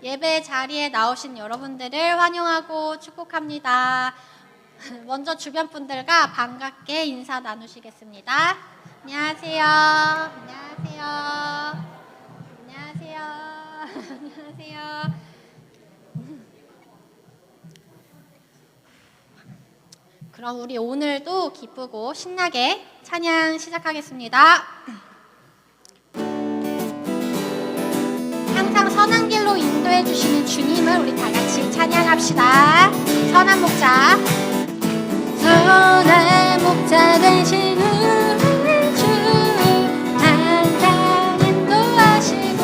예배 자리에 나오신 여러분들을 환영하고 축복합니다. 먼저 주변 분들과 반갑게 인사 나누시겠습니다. 안녕하세요. 안녕하세요. 안녕하세요. 안녕하세요. 그럼 우리 오늘도 기쁘고 신나게 찬양 시작하겠습니다. 항상 선한 길로 인도해 주시는 주님을 우리 다 같이 찬양합시다. 선한 목자. 선한 목자 되시는 주 항상 인도하시고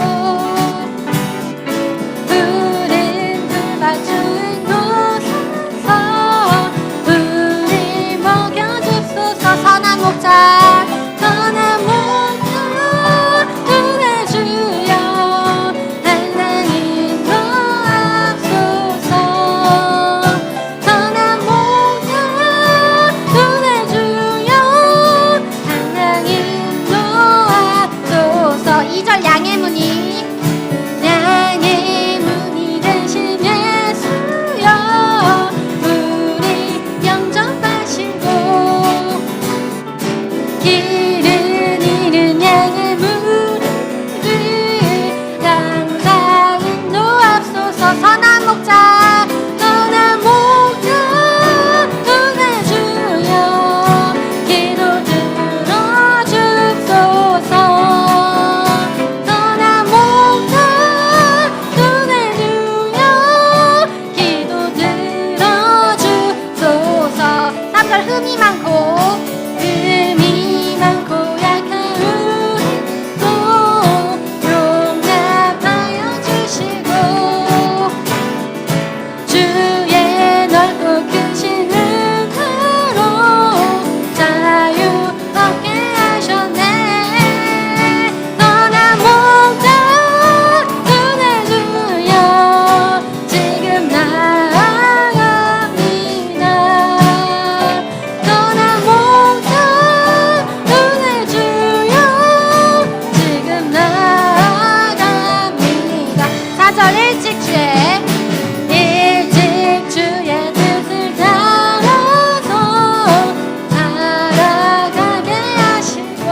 푸른 풀밭은 곳에서 우리 먹여주소서. 선한 목자. 선한 목자 눈에 주여 항상 인도하소서. 선한 목자 눈에 주여 항상 인도하소서. 2절 양의 문이 양의 문이 되신 예수여 우리 영접하시고 길을 잃은 양의 무리를 항상 인도하소서. 선한 목자 선한 목자 눈에 주여 기도 들어주소서. 선한 목자 눈에 주여 기도 들어주소서. 3절 흠이 많고 약한 우리도 용납하여 주시고 주의 넓고 크신 은혜로 자유 얻게 하셨네. 선한 목자 눈에 주여 지금 나아갑니다. 선한 목자 눈에 주여 지금 나아갑니다. 4절 일찍 주의 뜻을 따라서 살아가게 하시고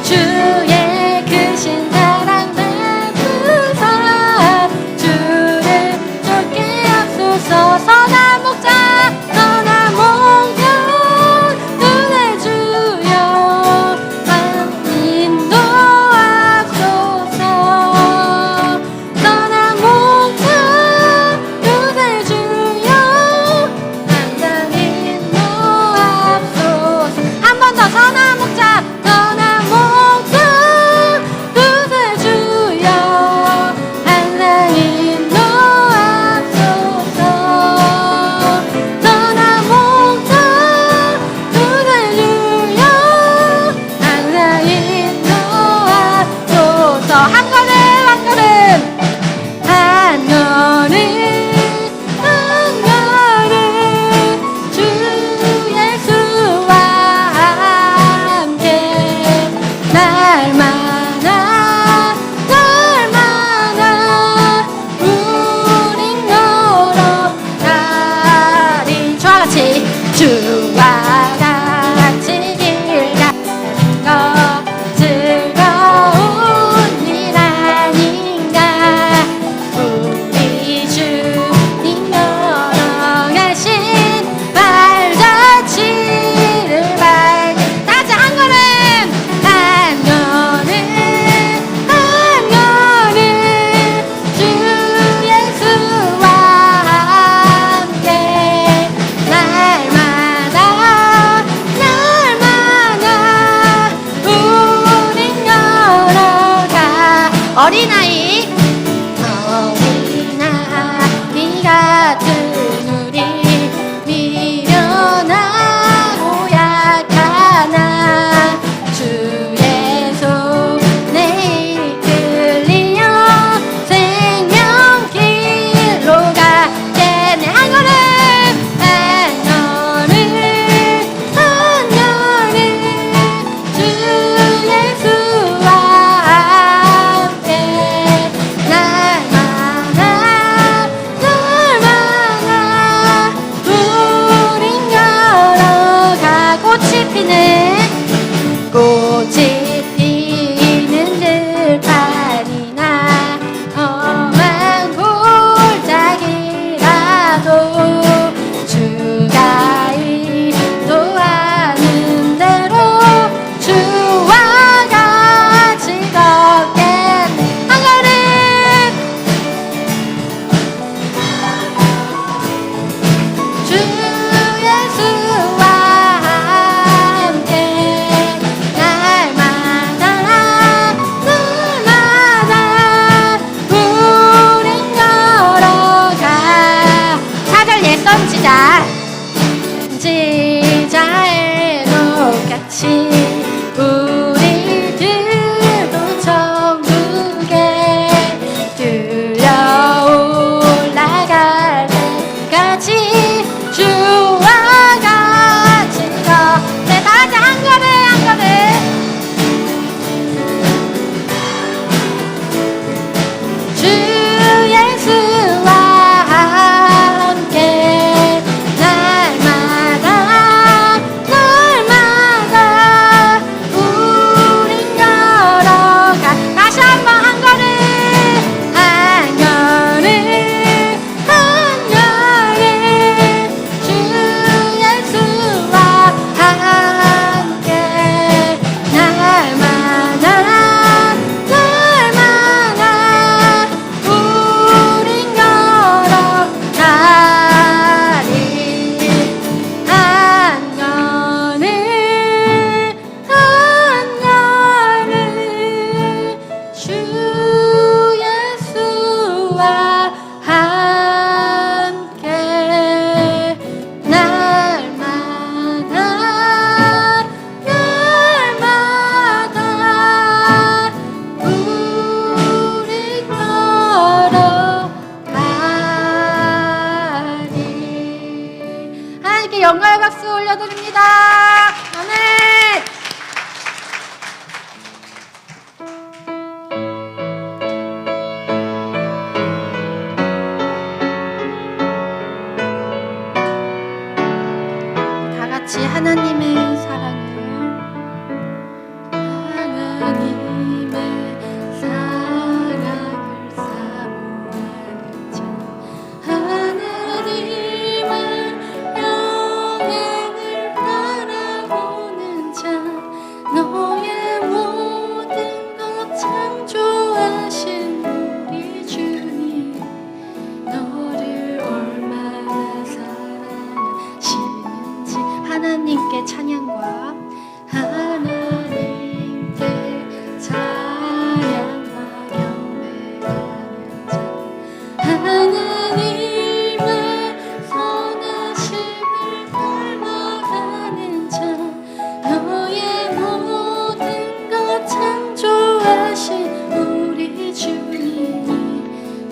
주의 크신 사랑 베푸사 주를 쫓게 하소서. 선한 목자 선한 목자 눈에 주여 인도하소서. 선한 목자 눈에 주여 항상 인도하소서. 한 번 더. 선한 목자 선한 목자 눈에 주여 항상 인도하소서. 선한 목자 눈에 주여 항상 인도하소서. 한 걸음 한 걸음 한 걸음 한 걸음 주 예수와 함께 날마다 우린 걸어가리. 주와 같이 길 가는 거 즐거운 일 아닌가. 우리 주님 걸어가신 발자취를 밟고 다시 한 걸음 한 걸음 한 걸음 주 예수와 함께 날마다 우린 걸어가. 어린아이 같은 우리 미련하고 약하나 주의 손에 이끌리어 생명길로 가겠네. 한 걸음 한 걸음 한 걸음 주 예수와 함께 올려드립니다. 아멘. 다 같이 하나님의 사랑을 사모하는 자, 하나님의 영광을 바라보는 자, 너의 모든 것 창조하신 우리 주님, 너를 얼마나 사랑하시는지 하나님께 찬양과 하나님께 찬양과 경배하는 자, 하나님의 선하심을 닮아가는 자, 너의 모든 것 창조하신 우리 주님이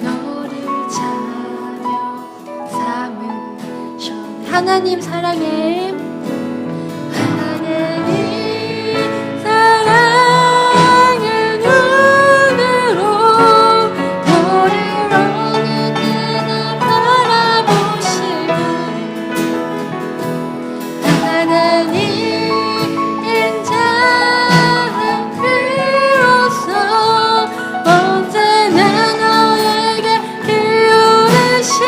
너를 자녀 삼으셨네. 하나님 사랑해. 하나님 사랑의 눈으로 너를 어느 때나 바라보시고, 하나님 인자한 그로서 언제나 너에게 기울이시니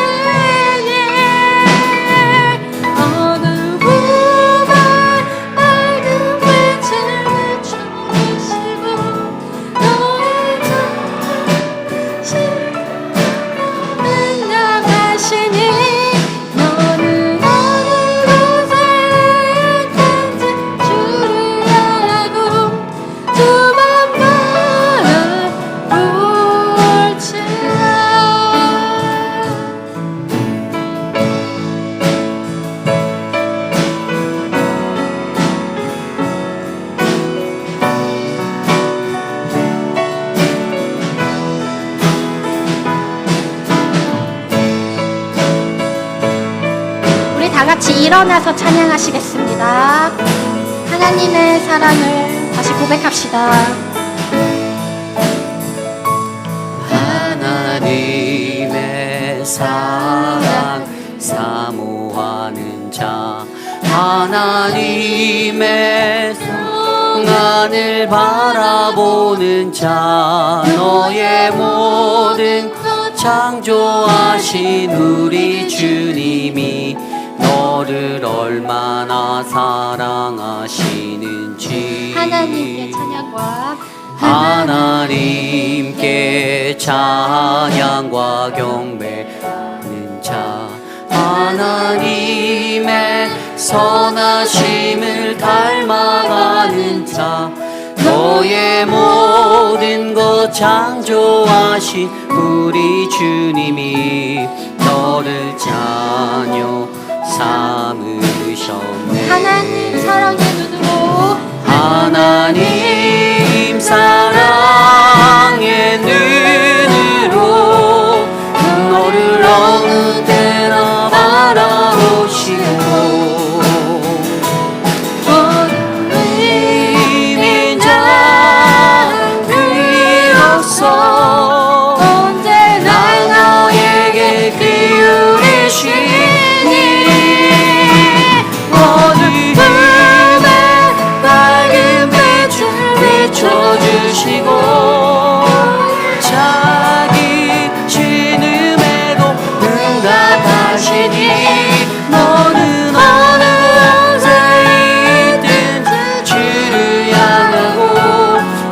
어느 부분 맑은 빛을 비춰주시고 너의 정신을 능력하시니 너는 어느 곳에 있든지 주를 향하고 두 번 바라볼지라. 우리 다 같이 일어나서 찬양하시겠습니다. 하나님의 사랑을 다시 고백합시다. 하나님의 사랑 사모하는 자, 하나님의 성안을 바라보는 자, 너의 모든 것 창조하신 우리 주님이 너를 얼마나 사랑하시는지 하나님께 찬양과 하나님께 찬양과 경배하는 자, 하나님의 선하심을 닮아가는 자, 너의 모든 것 창조하신 우리 주님이 너를 자녀 삼으셨네. 하나님 사랑의 눈으로 하나님 사랑의 눈으로 너를 어느 때나 바라보시고 인자한 그로서 언제나 너에게 기울이시니 어느 밤에 밝은 빛을 비춰주시고 자기 신음에도 응답하시니 너는 어느 곳에 있든지 주를 향하고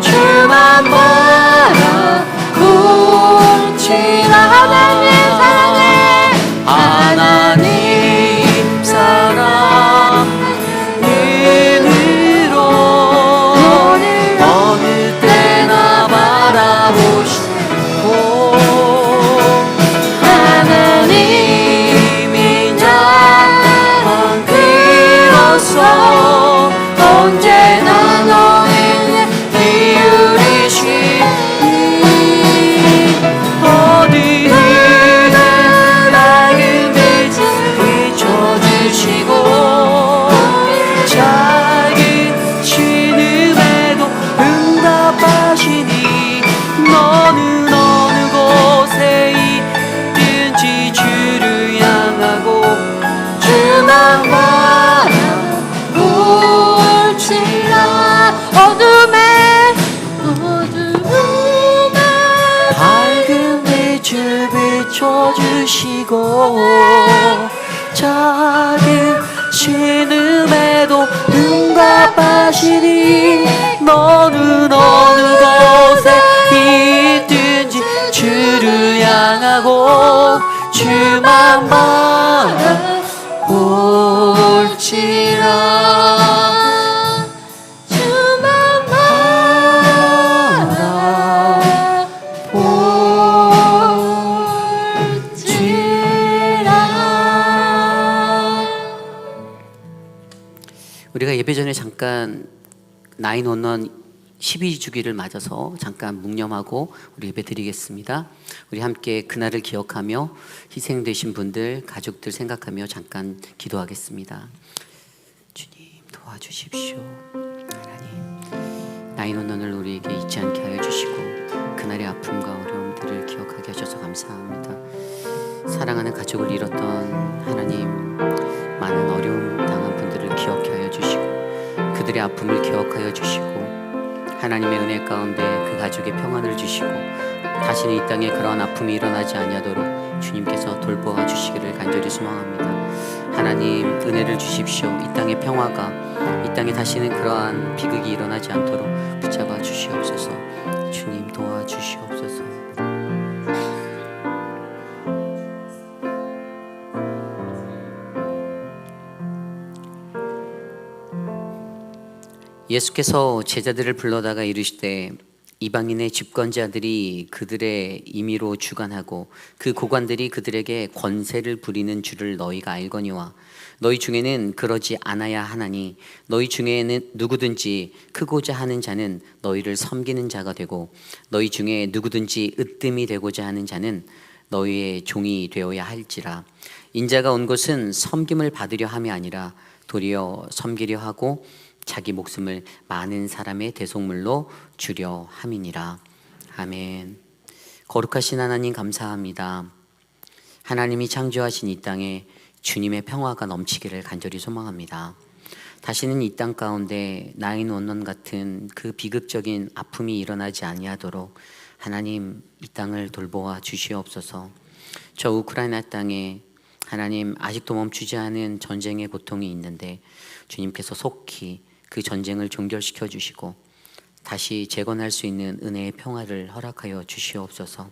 주만 바라볼지라. 하나님 사랑해. 하나님 눈으로 어느 때나 바라보시고 하나님 인자한 그로서 언제나 너에게 기울이시니 어디든 밝은 빛을 비춰주시고 주시고 작은 신음에도 응답하시니 너는 어느 곳에 있든지 주를 향하고 주만 바라볼지라 주만 바라볼지라. 우리가 예배 전에 잠깐 911 12주기를 맞아서 잠깐 묵념하고 우리 예배 드리겠습니다. 우리 함께 그날을 기억하며 희생되신 분들, 가족들 생각하며 잠깐 기도하겠습니다. 주님 도와주십시오. 하나님, 911을 우리에게 잊지 않게 하여 주시고 그날의 아픔과 어려움들을 기억하게 하셔서 감사합니다. 사랑하는 가족을 잃었던 하나님, 많은 어려움 당한 분들을 기억해 하여 주시고 그들의 아픔을 기억하여 주시고 하나님의 은혜 가운데 그 가족의 평안을 주시고 다시는 이 땅에 그러한 아픔이 일어나지 아니하도록 주님께서 돌보아 주시기를 간절히 소망합니다. 하나님, 은혜를 주십시오. 이 땅의 평화가, 이 땅에 다시는 그러한 비극이 일어나지 않도록 붙잡아 주시옵소서. 주님 도와주시옵소서. 예수께서 제자들을 불러다가 이르시되 이방인의 집권자들이 그들의 임의로 주관하고 그 고관들이 그들에게 권세를 부리는 줄을 너희가 알거니와 너희 중에는 그러지 않아야 하나니 너희 중에는 누구든지 크고자 하는 자는 너희를 섬기는 자가 되고 너희 중에 누구든지 으뜸이 되고자 하는 자는 너희의 종이 되어야 할지라. 인자가 온 것은 섬김을 받으려 함이 아니라 도리어 섬기려 하고 자기 목숨을 많은 사람의 대속물로 주려 함이니라. 아멘. 거룩하신 하나님 감사합니다. 하나님이 창조하신 이 땅에 주님의 평화가 넘치기를 간절히 소망합니다. 다시는 이 땅 가운데 911 같은 그 비극적인 아픔이 일어나지 아니하도록 하나님 이 땅을 돌보아 주시옵소서. 저 우크라이나 땅에 하나님 아직도 멈추지 않은 전쟁의 고통이 있는데 주님께서 속히 그 전쟁을 종결시켜 주시고 다시 재건할 수 있는 은혜의 평화를 허락하여 주시옵소서.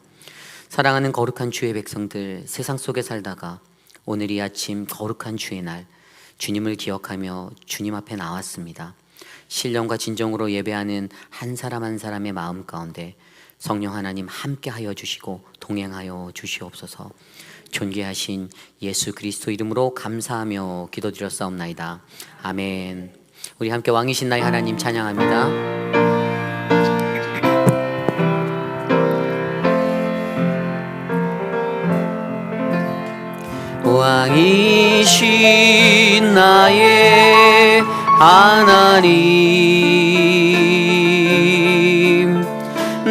사랑하는 거룩한 주의 백성들, 세상 속에 살다가 오늘 이 아침 거룩한 주의 날 주님을 기억하며 주님 앞에 나왔습니다. 신령과 진정으로 예배하는 한 사람 한 사람의 마음 가운데 성령 하나님 함께하여 주시고 동행하여 주시옵소서. 존귀하신 예수 그리스도 이름으로 감사하며 기도드렸사옵나이다. 아멘. 우리 함께 왕이신 나의 하나님 찬양합니다. 왕이신 나의 하나님,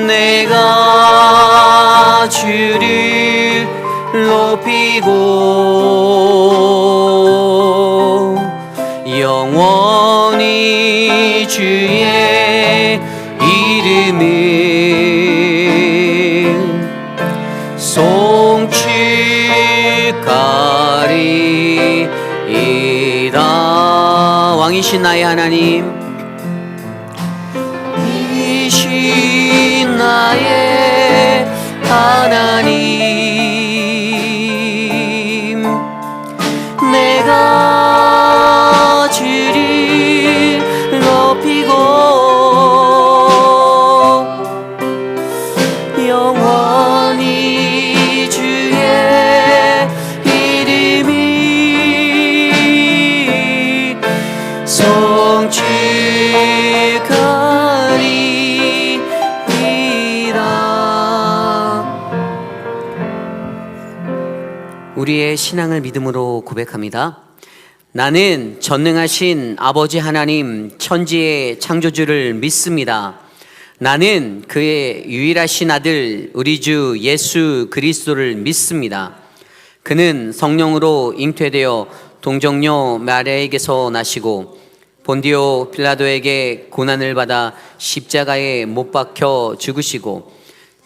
내가 주를 높이고 영원히 주의 이름을 송축하리이다. 왕이신 나의 하나님, 왕이신 나의 하나님, 내가 주를 높이고 영원히 주의 이름이 송축하리이다. 우리의 신앙을 믿음으로 고백합니다. 나는 전능하신 아버지 하나님 천지의 창조주를 믿습니다. 나는 그의 유일하신 아들 우리 주 예수 그리스도를 믿습니다. 그는 성령으로 잉태되어 동정녀 마리아에게서 나시고 본디오 빌라도에게 고난을 받아 십자가에 못 박혀 죽으시고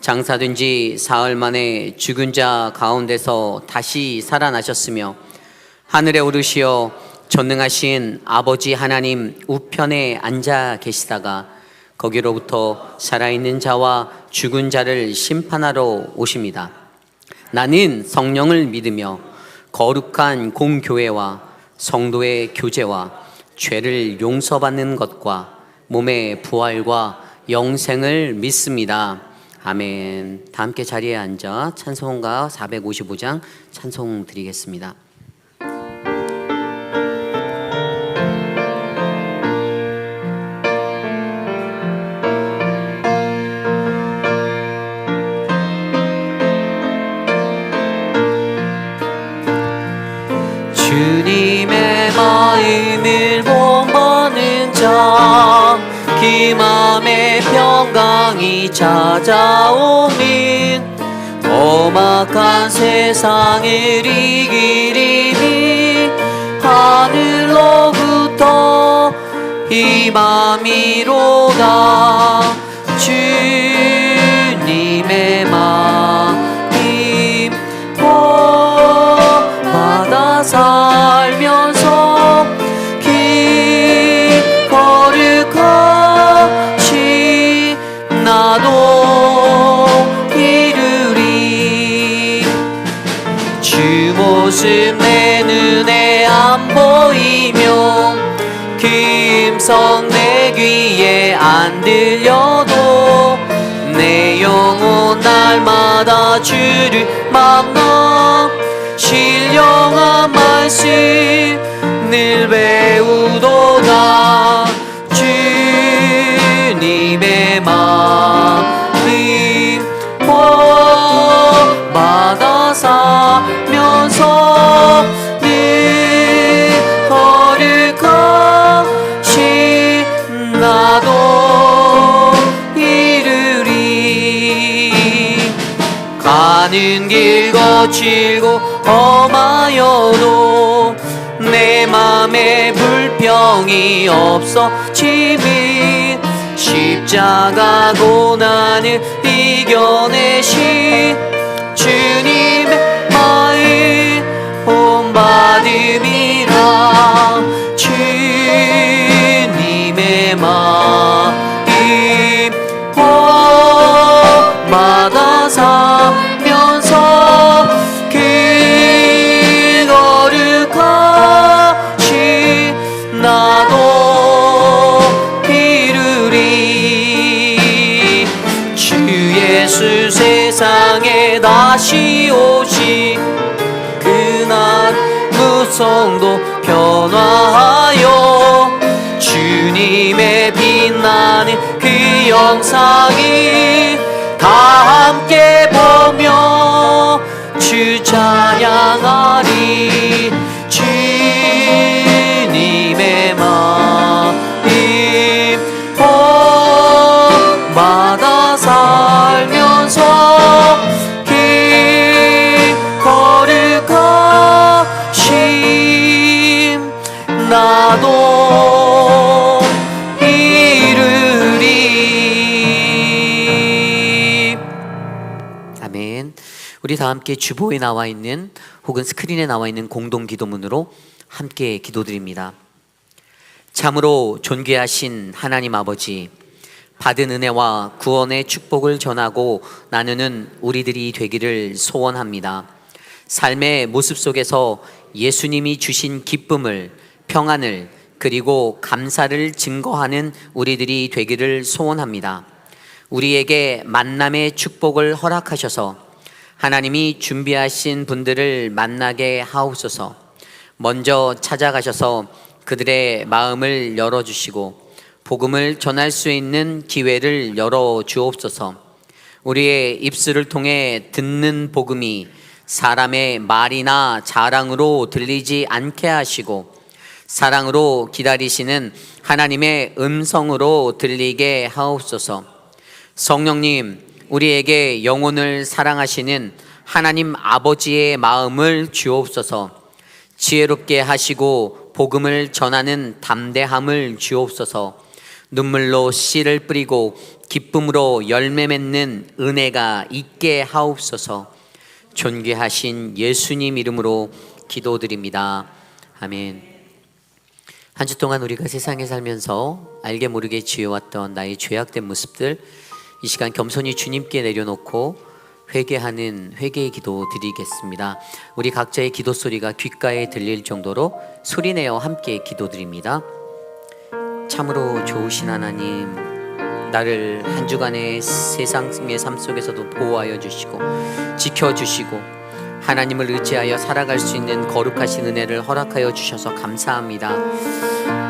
장사된 지 사흘 만에 죽은 자 가운데서 다시 살아나셨으며 하늘에 오르시어 전능하신 아버지 하나님 우편에 앉아 계시다가 거기로부터 살아있는 자와 죽은 자를 심판하러 오십니다. 나는 성령을 믿으며 거룩한 공교회와 성도의 교제와 죄를 용서받는 것과 몸의 부활과 영생을 믿습니다. 아멘. 다 함께 자리에 앉아 찬송가 455장 찬송 드리겠습니다. 주님의 마음을 본받는 자, 그 맘에 평강이 찾아오니 험악한 세상을 이기리니 하늘로부터 임함이로다. 주님의 마음 받아 살면서 거룩하시 나도 이루리. 주 모습 내 눈에 안 보이며 그 음성 내 귀에 안 들려도 내 영혼 날마다 주를 만나 신령한 말씀 늘 배우도다. 주님의 마음 본받아 살면서 늘 거룩하시 나도 이루리. 가는 길 거칠고 험하여도 내 맘에 불평이 없어짐이 십자가 고난을 이겨내신 주님의 마음 본받음이라. 주님의 마음 본받아 살면서 그 거룩하시 나도 이루리. 주 예수 세상에 다시 오시 그날 무성도 변화하여 주님의 빛나는 그 영상이 다 함께 보며 주 찬양하리. 주님의 마음 본받아 살면서 그 거룩하심 나도 이루리. 아멘. 우리 다 함께 주보에 나와 있는 혹은 스크린에 나와 있는 공동 기도문으로 함께 기도드립니다. 참으로 존귀하신 하나님 아버지, 받은 은혜와 구원의 축복을 전하고 나누는 우리들이 되기를 소원합니다. 삶의 모습 속에서 예수님이 주신 기쁨을, 평안을, 그리고 감사를 증거하는 우리들이 되기를 소원합니다. 우리에게 만남의 축복을 허락하셔서 하나님이 준비하신 분들을 만나게 하옵소서. 먼저 찾아가셔서 그들의 마음을 열어주시고 복음을 전할 수 있는 기회를 열어주옵소서. 우리의 입술을 통해 듣는 복음이 사람의 말이나 자랑으로 들리지 않게 하시고 사랑으로 기다리시는 하나님의 음성으로 들리게 하옵소서. 성령님, 우리에게 영혼을 사랑하시는 하나님 아버지의 마음을 주옵소서. 지혜롭게 하시고 복음을 전하는 담대함을 주옵소서. 눈물로 씨를 뿌리고 기쁨으로 열매 맺는 은혜가 있게 하옵소서. 존귀하신 예수님 이름으로 기도드립니다. 아멘. 한 주 동안 우리가 세상에 살면서 알게 모르게 지어왔던 나의 죄악된 모습들, 이 시간 겸손히 주님께 내려놓고 회개하는 회개의 기도 드리겠습니다. 우리 각자의 기도 소리가 귓가에 들릴 정도로 소리내어 함께 기도드립니다. 참으로 좋으신 하나님, 나를 한 주간의 세상의 삶 속에서도 보호하여 주시고 지켜주시고 하나님을 의지하여 살아갈 수 있는 거룩하신 은혜를 허락하여 주셔서 감사합니다.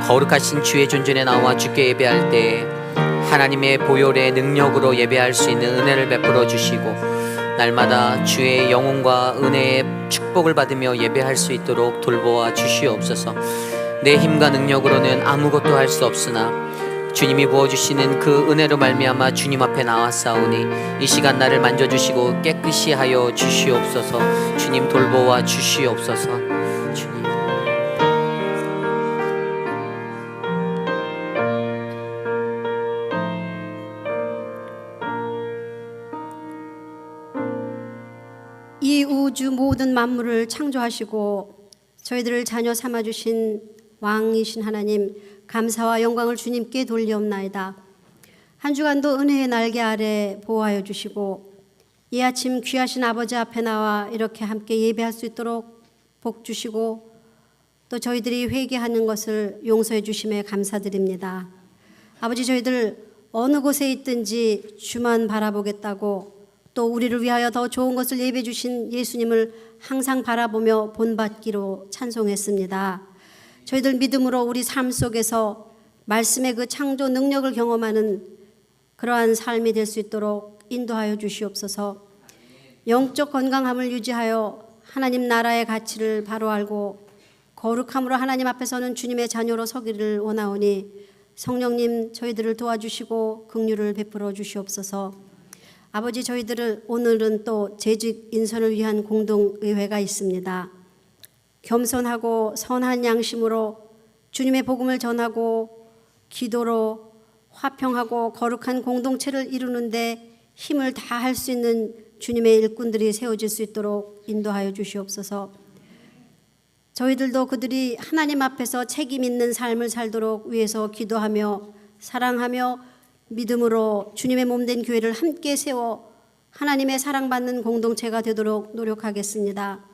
거룩하신 주의 존전에 나와 주께 예배할 때 하나님의 보혈의 능력으로 예배할 수 있는 은혜를 베풀어 주시고 날마다 주의 영혼과 은혜의 축복을 받으며 예배할 수 있도록 돌보아 주시옵소서. 내 힘과 능력으로는 아무것도 할 수 없으나 주님이 부어주시는 그 은혜로 말미암아 주님 앞에 나왔사오니 이 시간 나를 만져주시고 깨끗이 하여 주시옵소서. 주님 돌보아 주시옵소서. 주님. 이 우주 모든 만물을 창조하시고 저희들을 자녀 삼아주신 왕이신 하나님, 감사와 영광을 주님께 돌리옵나이다. 한 주간도 은혜의 날개 아래 보호하여 주시고 이 아침 귀하신 아버지 앞에 나와 이렇게 함께 예배할 수 있도록 복 주시고 또 저희들이 회개하는 것을 용서해 주심에 감사드립니다. 아버지, 저희들 어느 곳에 있든지 주만 바라보겠다고 또 우리를 위하여 더 좋은 것을 예배해 주신 예수님을 항상 바라보며 본받기로 찬송했습니다. 저희들 믿음으로 우리 삶 속에서 말씀의 그 창조 능력을 경험하는 그러한 삶이 될 수 있도록 인도하여 주시옵소서. 영적 건강함을 유지하여 하나님 나라의 가치를 바로 알고 거룩함으로 하나님 앞에 서는 주님의 자녀로 서기를 원하오니 성령님 저희들을 도와주시고 긍휼을 베풀어 주시옵소서. 아버지, 저희들을 오늘은 또 재직 인선을 위한 공동의회가 있습니다. 겸손하고 선한 양심으로 주님의 복음을 전하고 기도로 화평하고 거룩한 공동체를 이루는데 힘을 다할 수 있는 주님의 일꾼들이 세워질 수 있도록 인도하여 주시옵소서. 저희들도 그들이 하나님 앞에서 책임 있는 삶을 살도록 위해서 기도하며 사랑하며 믿음으로 주님의 몸된 교회를 함께 세워 하나님의 사랑받는 공동체가 되도록 노력하겠습니다.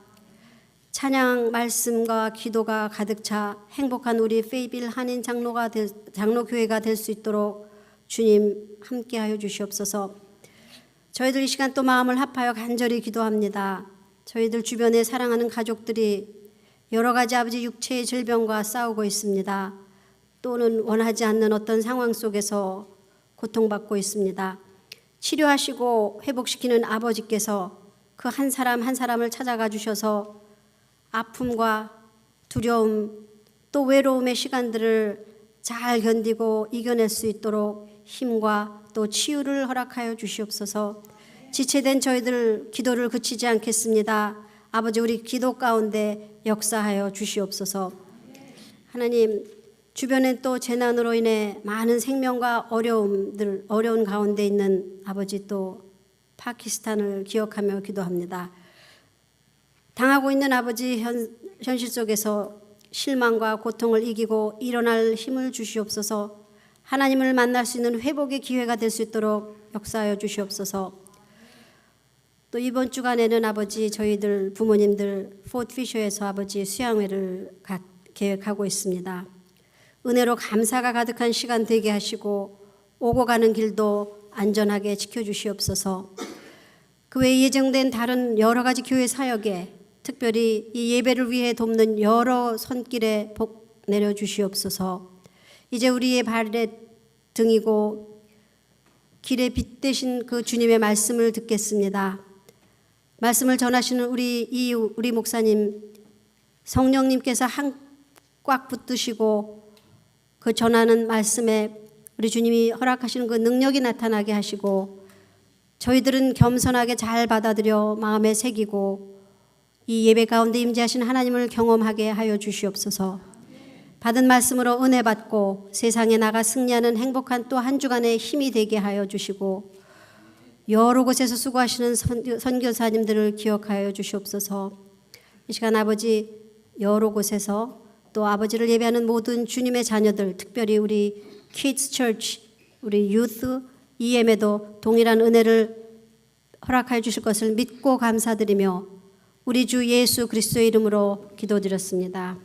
찬양, 말씀과 기도가 가득 차 행복한 우리 페이빌 한인 장로교회가 될 수 있도록 주님 함께하여 주시옵소서. 저희들 이 시간 또 마음을 합하여 간절히 기도합니다. 저희들 주변에 사랑하는 가족들이 여러 가지 아버지 육체의 질병과 싸우고 있습니다. 또는 원하지 않는 어떤 상황 속에서 고통받고 있습니다. 치료하시고 회복시키는 아버지께서 그 한 사람 한 사람을 찾아가 주셔서 아픔과 두려움 또 외로움의 시간들을 잘 견디고 이겨낼 수 있도록 힘과 또 치유를 허락하여 주시옵소서. 지체된 저희들 기도를 그치지 않겠습니다. 아버지, 우리 기도 가운데 역사하여 주시옵소서. 하나님, 주변엔 또 재난으로 인해 많은 생명과 어려운 가운데 있는 아버지, 또 파키스탄을 기억하며 기도합니다. 당하고 있는 아버지 현실 속에서 실망과 고통을 이기고 일어날 힘을 주시옵소서. 하나님을 만날 수 있는 회복의 기회가 될 수 있도록 역사하여 주시옵소서. 또 이번 주간에는 아버지, 저희들 부모님들 포트피셔에서 아버지 수양회를 계획하고 있습니다. 은혜로 감사가 가득한 시간 되게 하시고 오고 가는 길도 안전하게 지켜주시옵소서. 그 외에 예정된 다른 여러 가지 교회 사역에 특별히 이 예배를 위해 돕는 여러 손길에 복 내려주시옵소서. 이제 우리의 발의 등이고 길의 빛 되신 그 주님의 말씀을 듣겠습니다. 말씀을 전하시는 우리 목사님, 성령님께서 꽉 붙드시고 그 전하는 말씀에 우리 주님이 허락하시는 그 능력이 나타나게 하시고 저희들은 겸손하게 잘 받아들여 마음에 새기고 이 예배 가운데 임재하신 하나님을 경험하게 하여 주시옵소서. 받은 말씀으로 은혜 받고 세상에 나가 승리하는 행복한 또 한 주간의 힘이 되게 하여 주시고 여러 곳에서 수고하시는 선교사님들을 기억하여 주시옵소서. 이 시간 아버지 여러 곳에서 또 아버지를 예배하는 모든 주님의 자녀들, 특별히 우리 키ds church, 우리 유th EM에도 동일한 은혜를 허락하여 주실 것을 믿고 감사드리며 우리 주 예수 그리스도의 이름으로 기도드렸습니다.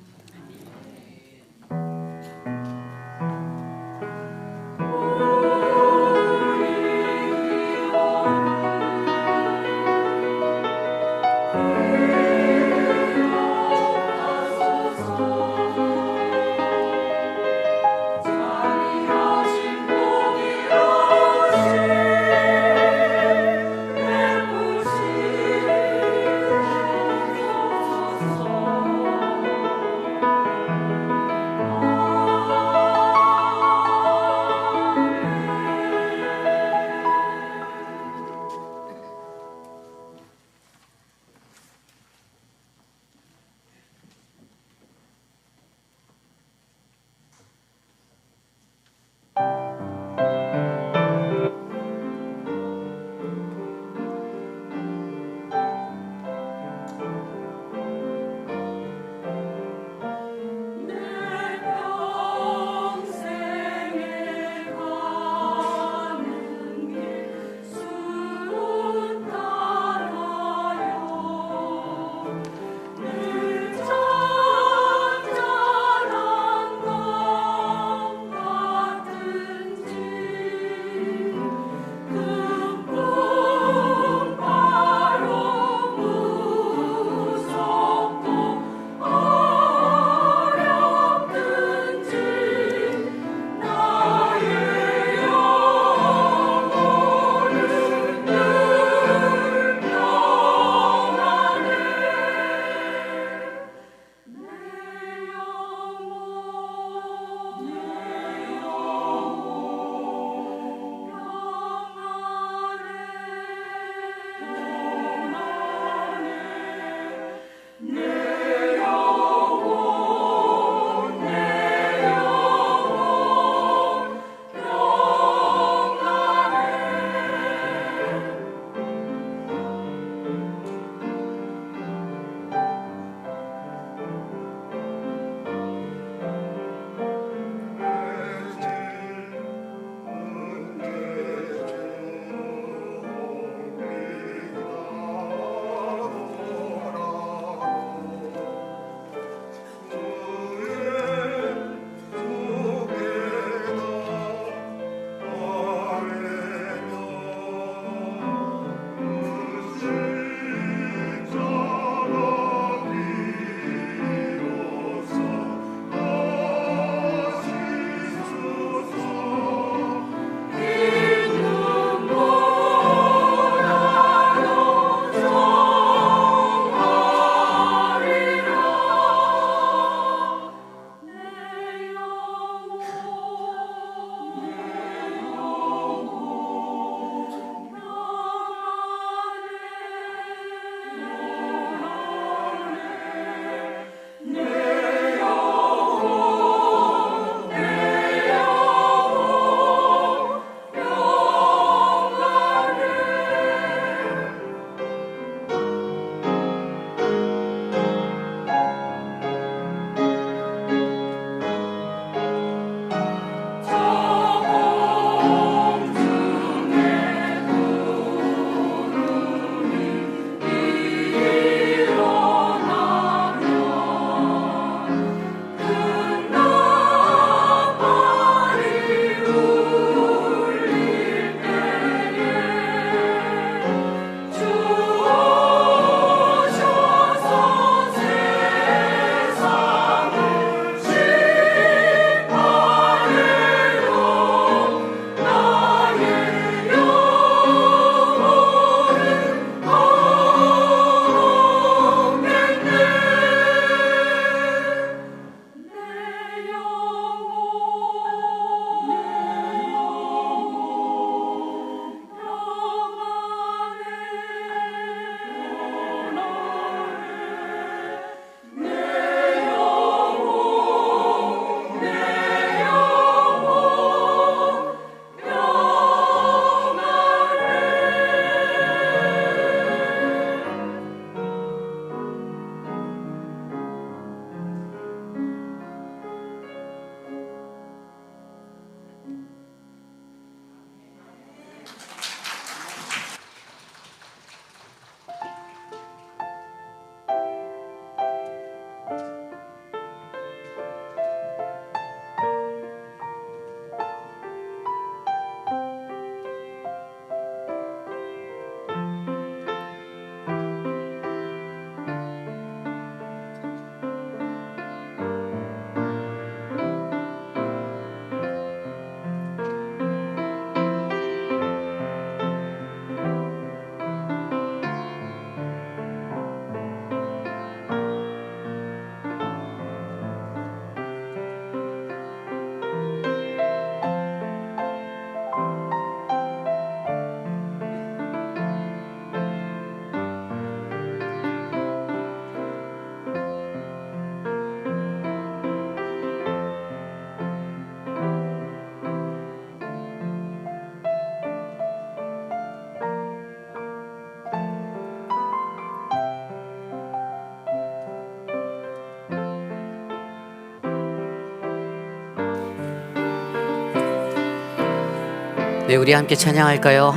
네, 우리 함께 찬양할까요?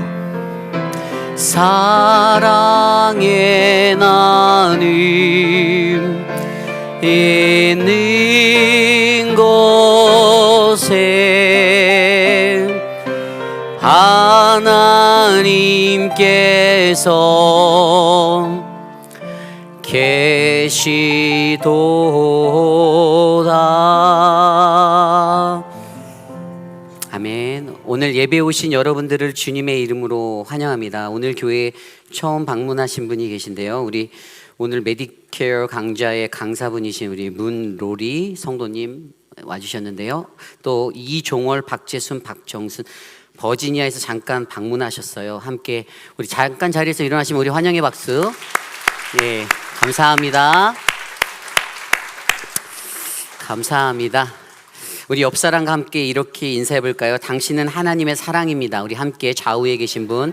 사랑의 나눔 있는 곳에 하나님께서 계시도다. 아멘. 오늘 예배 오신 여러분들을 주님의 이름으로 환영합니다. 오늘 교회에 처음 방문하신 분이 계신데요. 우리 오늘 메디케어 강좌의 강사분이신 우리 문로리 성도님 와주셨는데요. 또 이종월, 박재순, 박정순 버지니아에서 잠깐 방문하셨어요. 함께 우리 잠깐 자리에서 일어나시면 우리 환영의 박수. 예, 감사합니다. 감사합니다. 우리 옆 사람과 함께 이렇게 인사해 볼까요? 당신은 하나님의 사랑입니다. 우리 함께 좌우에 계신 분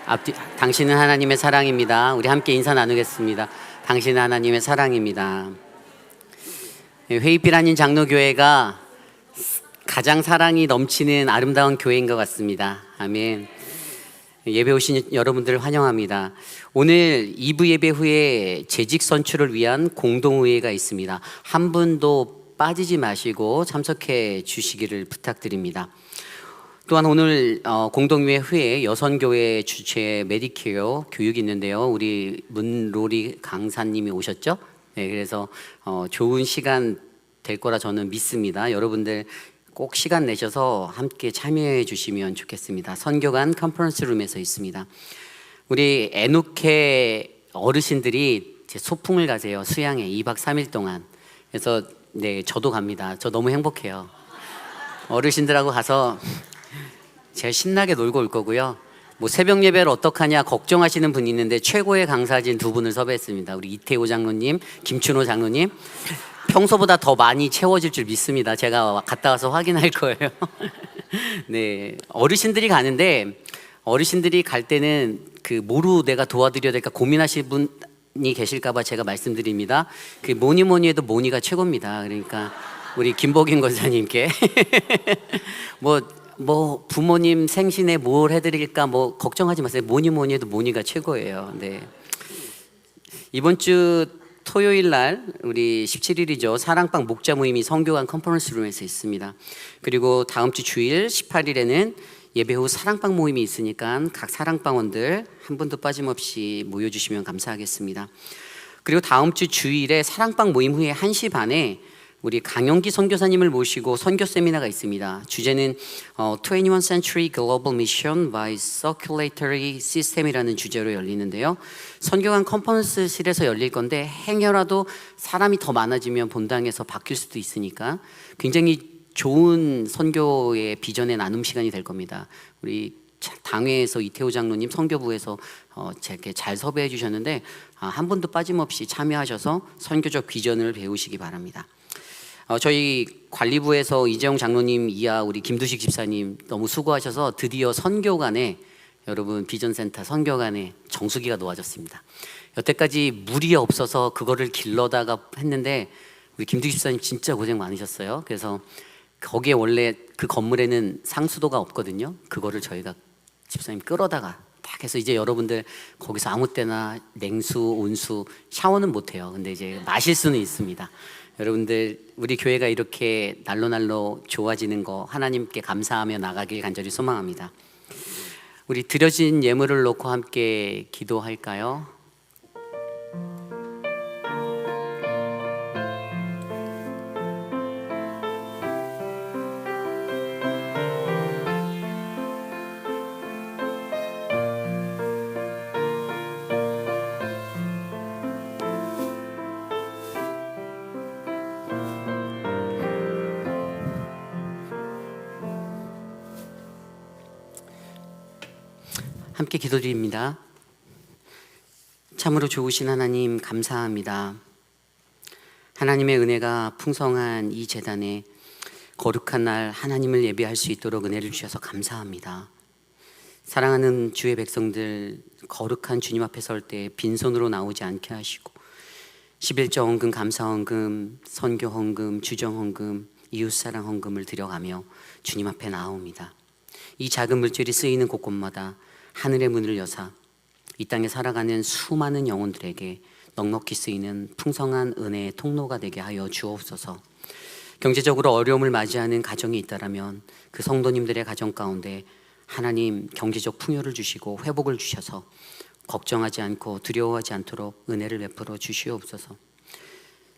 앞뒤, 당신은 하나님의 사랑입니다. 우리 함께 인사 나누겠습니다. 당신은 하나님의 사랑입니다. 회의빛 아닌 장로교회가 가장 사랑이 넘치는 아름다운 교회인 것 같습니다. 아멘. 예배 오신 여러분들 환영합니다. 오늘 2부 예배 후에 재직 선출을 위한 공동의회가 있습니다. 한 분도 빠지지 마시고 참석해 주시기를 부탁드립니다. 또한 오늘 공동의회 후에 여선교회 주최 메디케어 교육이 있는데요. 우리 문로리 강사님이 오셨죠? 네, 그래서 좋은 시간 될 거라 저는 믿습니다. 여러분들 꼭 시간 내셔서 함께 참여해 주시면 좋겠습니다. 선교관 컨퍼런스 룸에서 있습니다. 우리 애녹회 어르신들이 소풍을 가세요. 수양에 2박 3일 동안. 그래서 네, 저도 갑니다. 저 너무 행복해요. 어르신들하고 가서 제가 신나게 놀고 올 거고요. 뭐 새벽 예배를 어떡하냐 걱정하시는 분이 있는데 최고의 강사진 두 분을 섭외했습니다. 우리 이태호 장로님, 김춘호 장로님. 평소보다 더 많이 채워질 줄 믿습니다. 제가 갔다 와서 확인할 거예요. 네, 어르신들이 가는데 어르신들이 갈 때는 그 뭐로 내가 도와드려야 될까 고민하시는 분이 계실까봐 제가 말씀드립니다. 그 뭐니 해도 모니가 최고입니다. 그러니까 우리 김복인 권사님께 뭐 부모님 생신에 뭘 해드릴까 뭐 걱정하지 마세요. 뭐니 해도 모니가 최고예요. 네, 이번 주 토요일 날 우리 17일이죠. 사랑방 목자 모임이 성교관 컨퍼런스 룸에서 있습니다. 그리고 다음 주 주일 18일에는 예배 후 사랑방 모임이 있으니까 각 사랑방원들 한 분도 빠짐없이 모여주시면 감사하겠습니다. 그리고 다음 주 주일에 사랑방 모임 후에 1시 반에 우리 강영기 선교사님을 모시고 선교 세미나가 있습니다. 주제는 21st Century Global Mission by Circulatory System이라는 주제로 열리는데요. 선교관 컨퍼런스실에서 열릴 건데 행여라도 사람이 더 많아지면 본당에서 바뀔 수도 있으니까 굉장히 좋은 선교의 비전의 나눔 시간이 될 겁니다. 우리 당회에서 이태호 장로님, 선교부에서 제게 잘 섭외해 주셨는데 한 분도 빠짐없이 참여하셔서 선교적 비전을 배우시기 바랍니다. 저희 관리부에서 이재용 장로님 이하 우리 김두식 집사님 너무 수고하셔서 드디어 선교관에 여러분 비전센터 선교관에 정수기가 놓아졌습니다. 여태까지 물이 없어서 그거를 길러다가 했는데 우리 김두식 집사님 진짜 고생 많으셨어요. 그래서 거기에 원래 그 건물에는 상수도가 없거든요. 그거를 저희가 집사님 끌어다가 딱 해서 이제 여러분들 거기서 아무 때나 냉수, 온수 샤워는 못해요. 근데 이제 마실 수는 있습니다. 여러분들 우리 교회가 이렇게 날로 좋아지는 거 하나님께 감사하며 나가길 간절히 소망합니다. 우리 드려진 예물을 놓고 함께 기도할까요? 함께 기도드립니다. 참으로 좋으신 하나님 감사합니다. 하나님의 은혜가 풍성한 이 제단에 거룩한 날 하나님을 예배할 수 있도록 은혜를 주셔서 감사합니다. 사랑하는 주의 백성들 거룩한 주님 앞에 설 때 빈손으로 나오지 않게 하시고 11조 헌금, 감사 헌금, 선교 헌금, 주정 헌금, 이웃사랑 헌금을 드려가며 주님 앞에 나옵니다. 이 작은 물질이 쓰이는 곳곳마다 하늘의 문을 여사 이 땅에 살아가는 수많은 영혼들에게 넉넉히 쓰이는 풍성한 은혜의 통로가 되게 하여 주옵소서. 경제적으로 어려움을 맞이하는 가정이 있다라면 그 성도님들의 가정 가운데 하나님 경제적 풍요를 주시고 회복을 주셔서 걱정하지 않고 두려워하지 않도록 은혜를 베풀어 주시옵소서.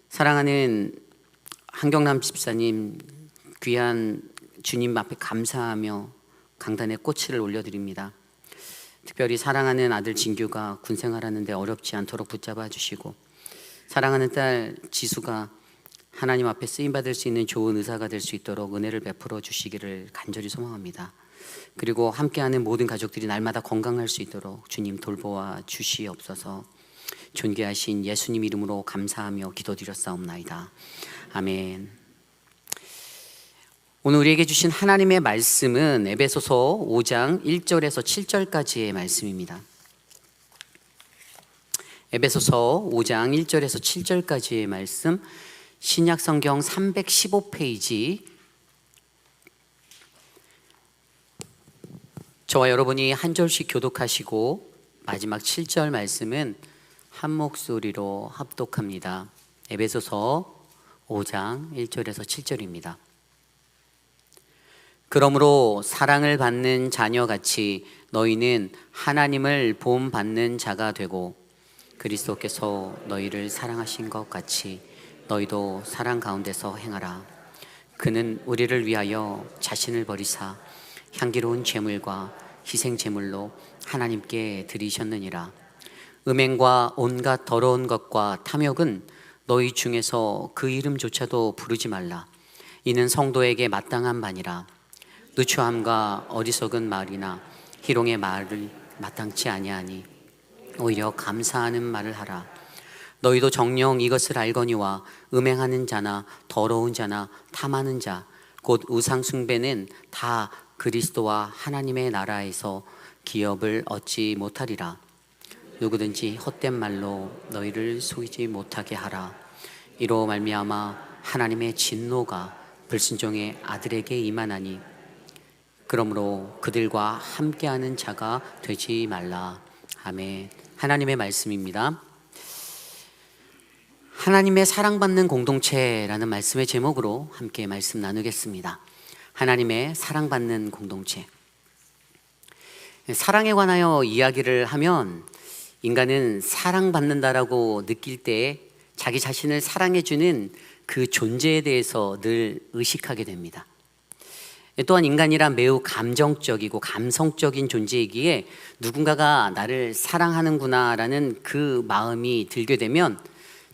사랑하는 한경남 집사님, 귀한 주님 앞에 감사하며 강단에 꽃을 올려드립니다. 특별히 사랑하는 아들 진규가 군생활하는데 어렵지 않도록 붙잡아 주시고, 사랑하는 딸 지수가 하나님 앞에 쓰임받을 수 있는 좋은 의사가 될 수 있도록 은혜를 베풀어 주시기를 간절히 소망합니다. 그리고 함께하는 모든 가족들이 날마다 건강할 수 있도록 주님 돌보아 주시옵소서. 존귀하신 예수님 이름으로 감사하며 기도드렸사옵나이다. 아멘. 오늘 우리에게 주신 하나님의 말씀은 에베소서 5장 1절에서 7절까지의 말씀입니다. 에베소서 5장 1절에서 7절까지의 말씀, 신약성경 315페이지. 저와 여러분이 한 절씩 교독하시고 마지막 7절 말씀은 한 목소리로 합독합니다. 에베소서 5장 1절에서 7절입니다. 그러므로 사랑을 받는 자녀같이 너희는 하나님을 본받는 자가 되고 그리스도께서 너희를 사랑하신 것 같이 너희도 사랑 가운데서 행하라. 그는 우리를 위하여 자신을 버리사 향기로운 제물과 희생 제물로 하나님께 드리셨느니라. 음행과 온갖 더러운 것과 탐욕은 너희 중에서 그 이름조차도 부르지 말라. 이는 성도에게 마땅한 바니라. 누추함과 어리석은 말이나 희롱의 말을 마땅치 아니하니 오히려 감사하는 말을 하라. 너희도 정녕 이것을 알거니와 음행하는 자나 더러운 자나 탐하는 자 곧 우상 숭배는 다 그리스도와 하나님의 나라에서 기업을 얻지 못하리라. 누구든지 헛된 말로 너희를 속이지 못하게 하라. 이로 말미암아 하나님의 진노가 불순종의 아들에게 임하나니 그러므로 그들과 함께하는 자가 되지 말라. 아멘. 하나님의 말씀입니다. 하나님의 사랑받는 공동체라는 말씀의 제목으로 함께 말씀 나누겠습니다. 하나님의 사랑받는 공동체. 사랑에 관하여 이야기를 하면 인간은 사랑받는다라고 느낄 때 자기 자신을 사랑해주는 그 존재에 대해서 늘 의식하게 됩니다. 또한 인간이란 매우 감정적이고 감성적인 존재이기에 누군가가 나를 사랑하는구나라는 그 마음이 들게 되면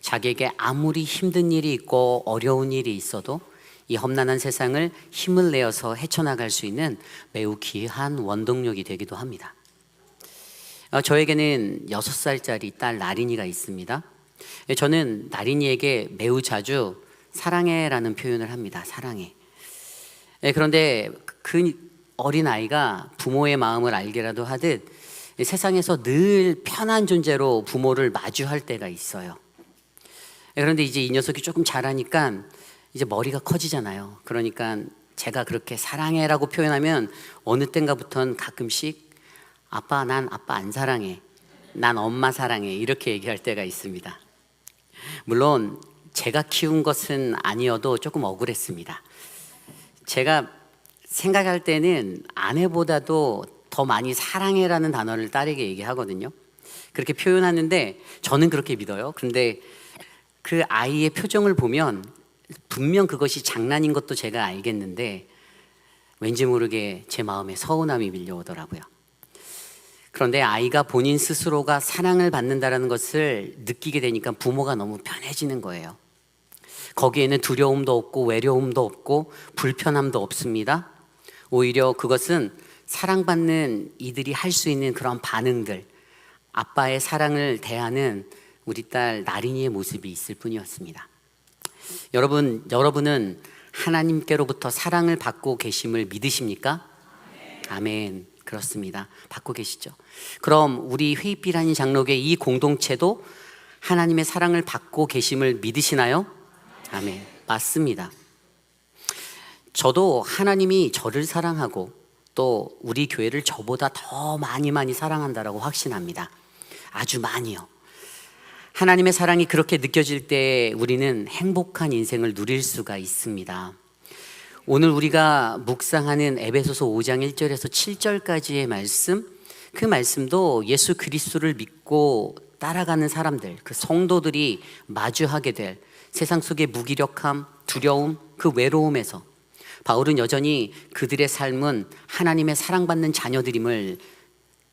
자기에게 아무리 힘든 일이 있고 어려운 일이 있어도 이 험난한 세상을 힘을 내어서 헤쳐나갈 수 있는 매우 귀한 원동력이 되기도 합니다. 저에게는 6살짜리 딸 나린이가 있습니다. 저는 나린이에게 매우 자주 사랑해라는 표현을 합니다. 사랑해. 그런데 그 어린아이가 부모의 마음을 알게라도 하듯 세상에서 늘 편한 존재로 부모를 마주할 때가 있어요. 그런데 이제 이 녀석이 조금 자라니까 이제 머리가 커지잖아요. 그러니까 제가 그렇게 사랑해라고 표현하면 어느 땐가부터는 가끔씩 아빠, 난 아빠 안 사랑해, 난 엄마 사랑해, 이렇게 얘기할 때가 있습니다. 물론 제가 키운 것은 아니어도 조금 억울했습니다. 제가 생각할 때는 아내보다도 더 많이 사랑해라는 단어를 딸에게 얘기하거든요. 그렇게 표현하는데 저는 그렇게 믿어요. 그런데 그 아이의 표정을 보면 분명 그것이 장난인 것도 제가 알겠는데 왠지 모르게 제 마음에 서운함이 밀려오더라고요. 그런데 아이가 본인 스스로가 사랑을 받는다는 것을 느끼게 되니까 부모가 너무 편해지는 거예요. 거기에는 두려움도 없고 외로움도 없고 불편함도 없습니다. 오히려 그것은 사랑받는 이들이 할 수 있는 그런 반응들, 아빠의 사랑을 대하는 우리 딸 나린이의 모습이 있을 뿐이었습니다. 여러분은 하나님께로부터 사랑을 받고 계심을 믿으십니까? 아멘. 그렇습니다. 받고 계시죠. 그럼 우리 회의비라는 장로교회 이 공동체도 하나님의 사랑을 받고 계심을 믿으시나요? 아멘. 맞습니다. 저도 하나님이 저를 사랑하고 또 우리 교회를 저보다 더 많이 사랑한다라고 확신합니다. 아주 많이요. 하나님의 사랑이 그렇게 느껴질 때 우리는 행복한 인생을 누릴 수가 있습니다. 오늘 우리가 묵상하는 에베소서 5장 1절에서 7절까지의 말씀, 그 말씀도 예수 그리스도를 믿고 따라가는 사람들, 그 성도들이 마주하게 될 세상 속의 무기력함, 두려움, 그 외로움에서 바울은 여전히 그들의 삶은 하나님의 사랑받는 자녀들임을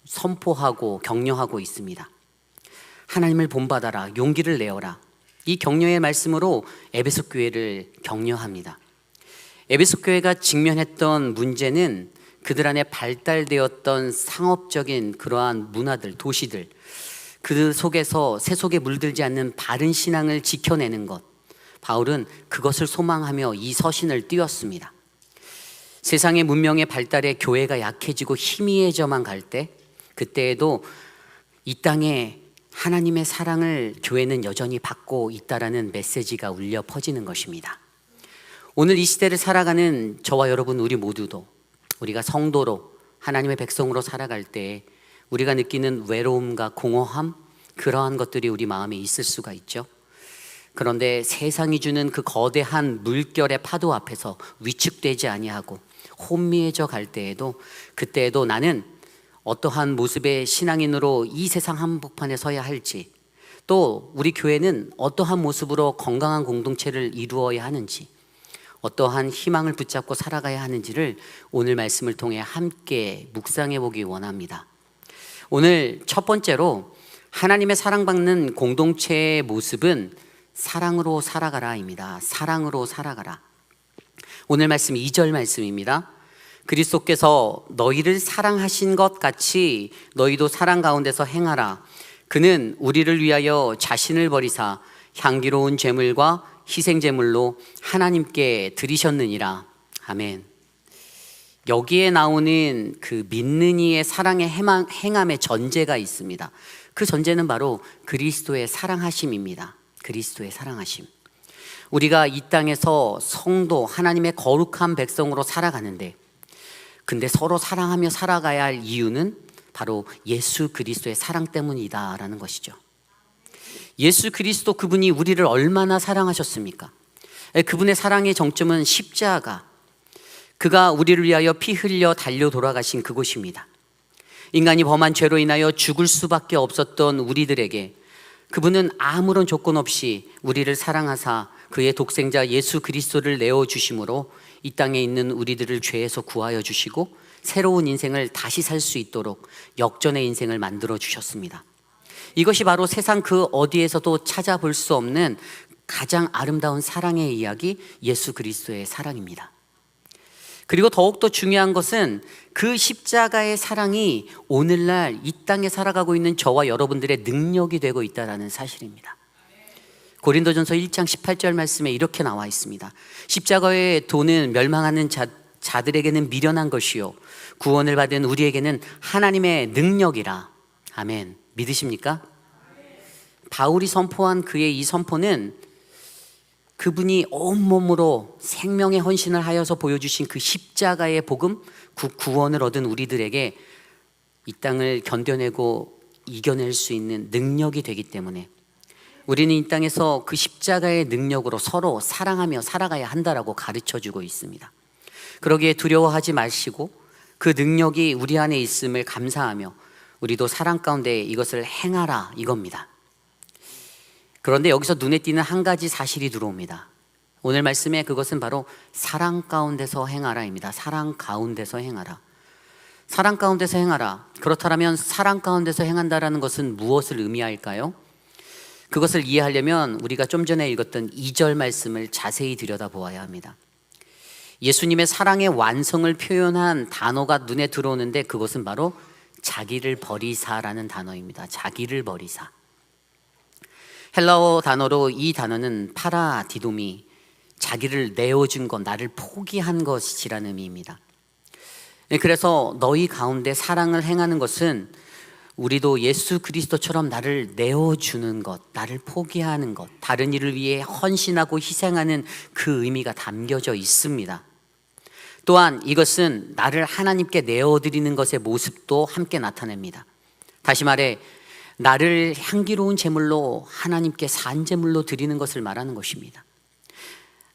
선포하고 격려하고 있습니다. 하나님을 본받아라, 용기를 내어라. 이 격려의 말씀으로 에베소 교회를 격려합니다. 에베소 교회가 직면했던 문제는 그들 안에 발달되었던 상업적인 그러한 문화들, 도시들, 그 속에서 세속에 물들지 않는 바른 신앙을 지켜내는 것. 바울은 그것을 소망하며 이 서신을 띄웠습니다. 세상의 문명의 발달에 교회가 약해지고 희미해져만 갈 때, 그때에도 이 땅에 하나님의 사랑을 교회는 여전히 받고 있다라는 메시지가 울려 퍼지는 것입니다. 오늘 이 시대를 살아가는 저와 여러분, 우리 모두도 우리가 성도로 하나님의 백성으로 살아갈 때 우리가 느끼는 외로움과 공허함, 그러한 것들이 우리 마음에 있을 수가 있죠. 그런데 세상이 주는 그 거대한 물결의 파도 앞에서 위축되지 아니하고 혼미해져 갈 때에도, 그때에도 나는 어떠한 모습의 신앙인으로 이 세상 한복판에 서야 할지, 또 우리 교회는 어떠한 모습으로 건강한 공동체를 이루어야 하는지, 어떠한 희망을 붙잡고 살아가야 하는지를 오늘 말씀을 통해 함께 묵상해 보기 원합니다. 오늘 첫 번째로 하나님의 사랑받는 공동체의 모습은 사랑으로 살아가라입니다. 사랑으로 살아가라. 오늘 말씀 2절 말씀입니다. 그리스도께서 너희를 사랑하신 것 같이 너희도 사랑 가운데서 행하라. 그는 우리를 위하여 자신을 버리사 향기로운 제물과 희생제물로 하나님께 드리셨느니라. 아멘. 여기에 나오는 그 믿는 이의 사랑의 행함의 전제가 있습니다. 그 전제는 바로 그리스도의 사랑하심입니다. 그리스도의 사랑하심. 우리가 이 땅에서 성도, 하나님의 거룩한 백성으로 살아가는데, 근데 서로 사랑하며 살아가야 할 이유는 바로 예수 그리스도의 사랑 때문이다라는 것이죠. 예수 그리스도, 그분이 우리를 얼마나 사랑하셨습니까? 그분의 사랑의 정점은 십자가, 그가 우리를 위하여 피 흘려 달려 돌아가신 그곳입니다. 인간이 범한 죄로 인하여 죽을 수밖에 없었던 우리들에게 그분은 아무런 조건 없이 우리를 사랑하사 그의 독생자 예수 그리스도를 내어주심으로 이 땅에 있는 우리들을 죄에서 구하여 주시고 새로운 인생을 다시 살 수 있도록 역전의 인생을 만들어 주셨습니다. 이것이 바로 세상 그 어디에서도 찾아볼 수 없는 가장 아름다운 사랑의 이야기, 예수 그리스도의 사랑입니다. 그리고 더욱더 중요한 것은 그 십자가의 사랑이 오늘날 이 땅에 살아가고 있는 저와 여러분들의 능력이 되고 있다는 사실입니다. 고린도전서 1장 18절 말씀에 이렇게 나와 있습니다. 십자가의 도는 멸망하는 자들에게는 미련한 것이요 구원을 받은 우리에게는 하나님의 능력이라. 아멘. 믿으십니까? 바울이 선포한 그의 이 선포는 그분이 온몸으로 생명의 헌신을 하여서 보여주신 그 십자가의 복음, 구원을 얻은 우리들에게 이 땅을 견뎌내고 이겨낼 수 있는 능력이 되기 때문에 우리는 이 땅에서 그 십자가의 능력으로 서로 사랑하며 살아가야 한다라고 가르쳐주고 있습니다. 그러기에 두려워하지 마시고 그 능력이 우리 안에 있음을 감사하며 우리도 사랑 가운데 이것을 행하라, 이겁니다. 그런데 여기서 눈에 띄는 한 가지 사실이 들어옵니다. 오늘 말씀에 그것은 바로 사랑 가운데서 행하라입니다. 사랑 가운데서 행하라. 사랑 가운데서 행하라. 그렇다면 사랑 가운데서 행한다라는 것은 무엇을 의미할까요? 그것을 이해하려면 우리가 좀 전에 읽었던 2절 말씀을 자세히 들여다보아야 합니다. 예수님의 사랑의 완성을 표현한 단어가 눈에 들어오는데 그것은 바로 자기를 버리사라는 단어입니다. 자기를 버리사. 헬라어 단어로 이 단어는 파라디도미, 자기를 내어준 것, 나를 포기한 것이라는 의미입니다. 그래서 너희 가운데 사랑을 행하는 것은 우리도 예수 그리스도처럼 나를 내어주는 것, 나를 포기하는 것, 다른 이를 위해 헌신하고 희생하는 그 의미가 담겨져 있습니다. 또한 이것은 나를 하나님께 내어드리는 것의 모습도 함께 나타냅니다. 다시 말해 나를 향기로운 제물로 하나님께 산제물로 드리는 것을 말하는 것입니다.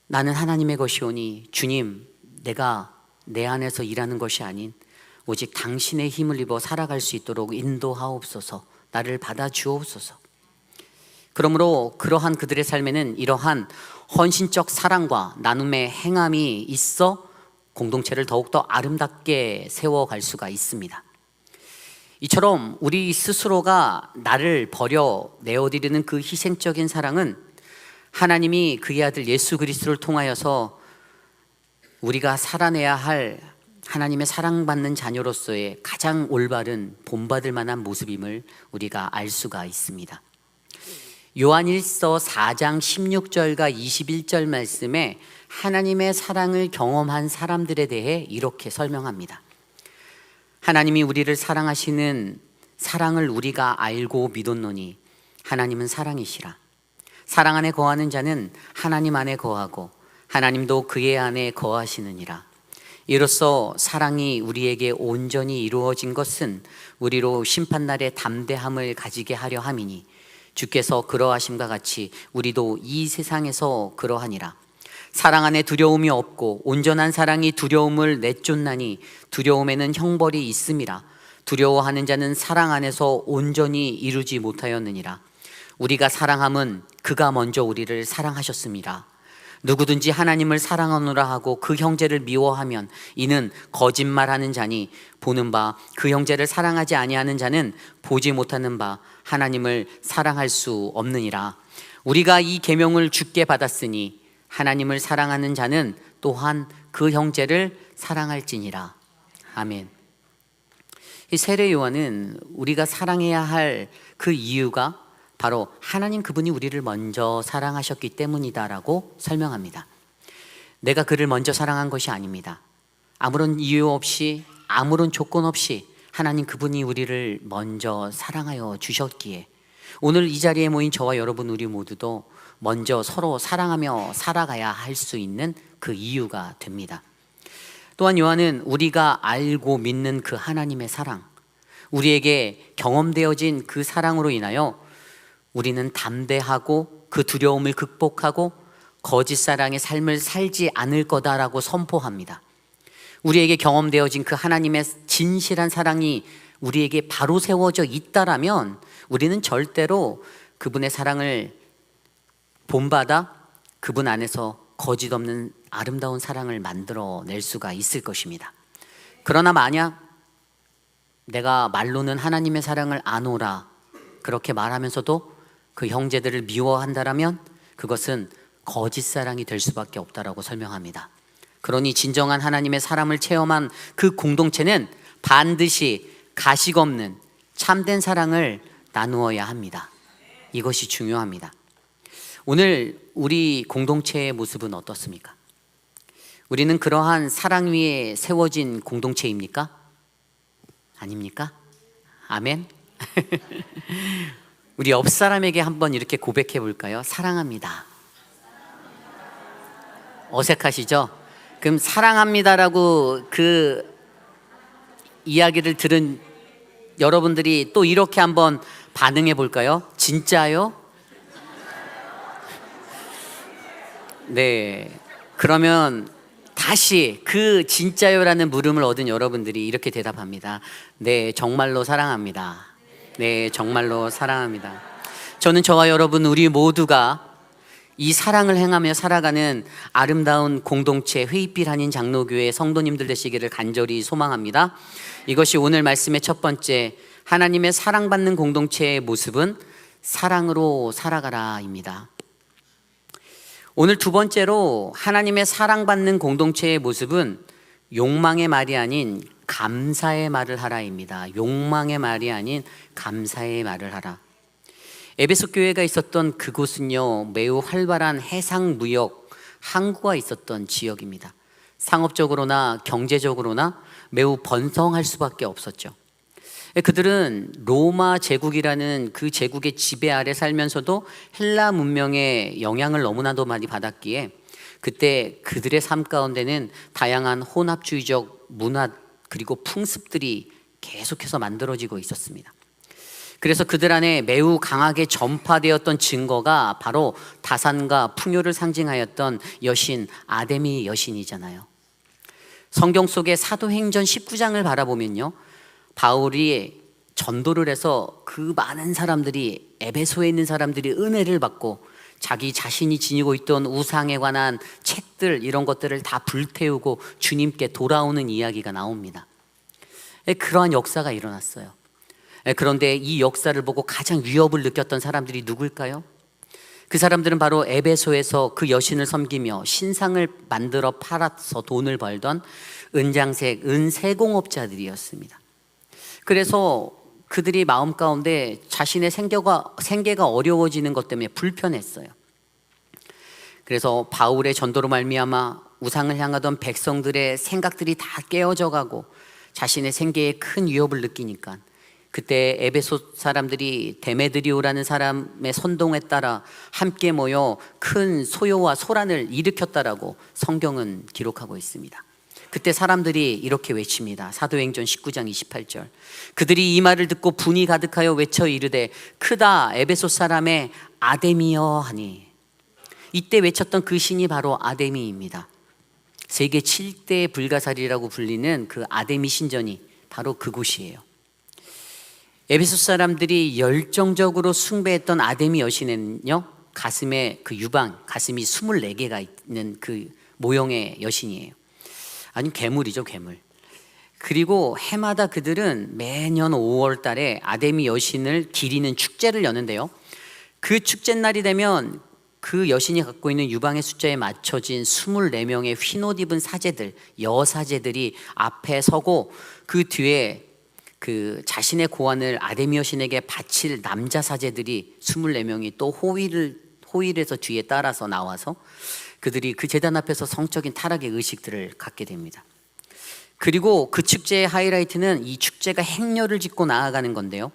나는 하나님의 것이오니 주님, 내가 내 안에서 일하는 것이 아닌 오직 당신의 힘을 입어 살아갈 수 있도록 인도하옵소서. 나를 받아주옵소서. 그러므로 그러한 그들의 삶에는 이러한 헌신적 사랑과 나눔의 행함이 있어 공동체를 더욱더 아름답게 세워갈 수가 있습니다. 이처럼 우리 스스로가 나를 버려 내어드리는 그 희생적인 사랑은 하나님이 그의 아들 예수 그리스도를 통하여서 우리가 살아내야 할 하나님의 사랑받는 자녀로서의 가장 올바른 본받을 만한 모습임을 우리가 알 수가 있습니다. 요한일서 4장 16절과 21절 말씀에 하나님의 사랑을 경험한 사람들에 대해 이렇게 설명합니다. 하나님이 우리를 사랑하시는 사랑을 우리가 알고 믿었노니 하나님은 사랑이시라. 사랑 안에 거하는 자는 하나님 안에 거하고 하나님도 그의 안에 거하시느니라. 이로써 사랑이 우리에게 온전히 이루어진 것은 우리로 심판날의 담대함을 가지게 하려 함이니 주께서 그러하심과 같이 우리도 이 세상에서 그러하니라. 사랑 안에 두려움이 없고 온전한 사랑이 두려움을 내쫓나니 두려움에는 형벌이 있음이라. 두려워하는 자는 사랑 안에서 온전히 이루지 못하였느니라. 우리가 사랑함은 그가 먼저 우리를 사랑하셨음이라. 누구든지 하나님을 사랑하노라 하고 그 형제를 미워하면 이는 거짓말하는 자니 보는 바 그 형제를 사랑하지 아니하는 자는 보지 못하는 바 하나님을 사랑할 수 없느니라. 우리가 이 계명을 주께 받았으니 하나님을 사랑하는 자는 또한 그 형제를 사랑할지니라. 아멘. 이 세례 요한은 우리가 사랑해야 할 그 이유가 바로 하나님 그분이 우리를 먼저 사랑하셨기 때문이다라고 설명합니다. 내가 그를 먼저 사랑한 것이 아닙니다. 아무런 이유 없이 아무런 조건 없이 하나님 그분이 우리를 먼저 사랑하여 주셨기에 오늘 이 자리에 모인 저와 여러분 우리 모두도 먼저 서로 사랑하며 살아가야 할 수 있는 그 이유가 됩니다. 또한 요한은 우리가 알고 믿는 그 하나님의 사랑, 우리에게 경험되어진 그 사랑으로 인하여 우리는 담대하고 그 두려움을 극복하고 거짓 사랑의 삶을 살지 않을 거다라고 선포합니다. 우리에게 경험되어진 그 하나님의 진실한 사랑이 우리에게 바로 세워져 있다라면 우리는 절대로 그분의 사랑을 본받아 그분 안에서 거짓 없는 아름다운 사랑을 만들어낼 수가 있을 것입니다. 그러나 만약 내가 말로는 하나님의 사랑을 아노라 그렇게 말하면서도 그 형제들을 미워한다라면 그것은 거짓 사랑이 될 수밖에 없다라고 설명합니다. 그러니 진정한 하나님의 사랑을 체험한 그 공동체는 반드시 가식 없는 참된 사랑을 나누어야 합니다. 이것이 중요합니다. 오늘 우리 공동체의 모습은 어떻습니까? 우리는 그러한 사랑 위에 세워진 공동체입니까? 아닙니까? 아멘. 우리 옆 사람에게 한번 이렇게 고백해 볼까요? 사랑합니다. 어색하시죠? 그럼 사랑합니다라고 그 이야기를 들은 여러분들이 또 이렇게 한번 반응해 볼까요? 진짜요? 네. 그러면 다시 그 진짜요라는 물음을 얻은 여러분들이 이렇게 대답합니다. 네, 정말로 사랑합니다. 네, 정말로 사랑합니다. 저는 저와 여러분 우리 모두가 이 사랑을 행하며 살아가는 아름다운 공동체 회의빛 한인 장로교회 성도님들 되시기를 간절히 소망합니다. 이것이 오늘 말씀의 첫 번째, 하나님의 사랑받는 공동체의 모습은 사랑으로 살아가라입니다. 오늘 두 번째로 하나님의 사랑받는 공동체의 모습은 욕망의 말이 아닌 감사의 말을 하라입니다. 욕망의 말이 아닌 감사의 말을 하라. 에베소 교회가 있었던 그곳은요, 매우 활발한 해상 무역 항구가 있었던 지역입니다. 상업적으로나 경제적으로나 매우 번성할 수밖에 없었죠. 그들은 로마 제국이라는 그 제국의 지배 아래 살면서도 헬라 문명의 영향을 너무나도 많이 받았기에 그때 그들의 삶 가운데는 다양한 혼합주의적 문화 그리고 풍습들이 계속해서 만들어지고 있었습니다. 그래서 그들 안에 매우 강하게 전파되었던 증거가 바로 다산과 풍요를 상징하였던 여신 아데미 여신이잖아요. 성경 속의 사도행전 19장을 바라보면요, 바울이 전도를 해서 그 많은 사람들이, 에베소에 있는 사람들이 은혜를 받고 자기 자신이 지니고 있던 우상에 관한 책들, 이런 것들을 다 불태우고 주님께 돌아오는 이야기가 나옵니다. 그러한 역사가 일어났어요. 그런데 이 역사를 보고 가장 위협을 느꼈던 사람들이 누굴까요? 그 사람들은 바로 에베소에서 그 여신을 섬기며 신상을 만들어 팔아서 돈을 벌던 은장색, 은세공업자들이었습니다. 그래서 그들이 마음 가운데 자신의 생계가 어려워지는 것 때문에 불편했어요. 그래서 바울의 전도로 말미암아 우상을 향하던 백성들의 생각들이 다 깨어져 가고 자신의 생계에 큰 위협을 느끼니까 그때 에베소 사람들이 데메드리오라는 사람의 선동에 따라 함께 모여 큰 소요와 소란을 일으켰다라고 성경은 기록하고 있습니다. 그때 사람들이 이렇게 외칩니다. 사도행전 19장 28절. 그들이 이 말을 듣고 분이 가득하여 외쳐 이르되 크다 에베소 사람의 아데미여 하니. 이때 외쳤던 그 신이 바로 아데미입니다. 세계 7대 불가사리라고 불리는 그 아데미 신전이 바로 그곳이에요. 에베소 사람들이 열정적으로 숭배했던 아데미 여신은요, 가슴에 그 유방, 가슴이 24개가 있는 그 모형의 여신이에요. 아니 괴물이죠, 괴물. 그리고 해마다 그들은 매년 5월 달에 아데미 여신을 기리는 축제를 여는데요, 그 축제 날이 되면 그 여신이 갖고 있는 유방의 숫자에 맞춰진 24명의 흰옷 입은 사제들, 여사제들이 앞에 서고 그 뒤에 그 자신의 고환을 아데미 여신에게 바칠 남자 사제들이 24명이 또 호일에서 뒤에 따라서 나와서 그들이 그 제단 앞에서 성적인 타락의 의식들을 갖게 됩니다. 그리고 그 축제의 하이라이트는 이 축제가 행렬을 짓고 나아가는 건데요,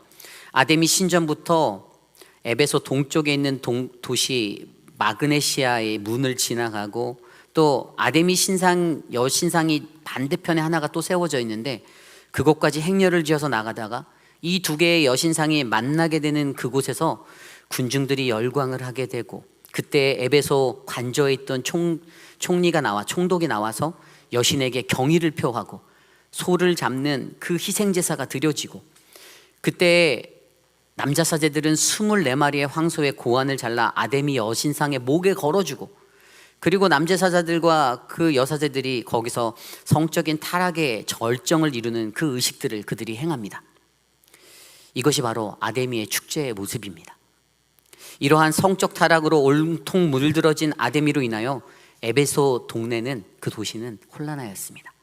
아데미 신전부터 에베소 동쪽에 있는 도시 마그네시아의 문을 지나가고 또 아데미 여신상이 반대편에 하나가 또 세워져 있는데 그곳까지 행렬을 지어서 나가다가 이 두 개의 여신상이 만나게 되는 그곳에서 군중들이 열광을 하게 되고, 그때 에베소 관저에 있던 총독이 나와서 여신에게 경의를 표하고 소를 잡는 그 희생제사가 드려지고, 그때 남자 사제들은 24마리의 황소의 고환을 잘라 아데미 여신상의 목에 걸어주고, 그리고 남자 사자들과 그 여사제들이 거기서 성적인 타락의 절정을 이루는 그 의식들을 그들이 행합니다. 이것이 바로 아데미의 축제의 모습입니다. 이러한 성적 타락으로 온통 물들어진 아데미로 인하여 에베소 동네는, 그 도시는 혼란하였습니다.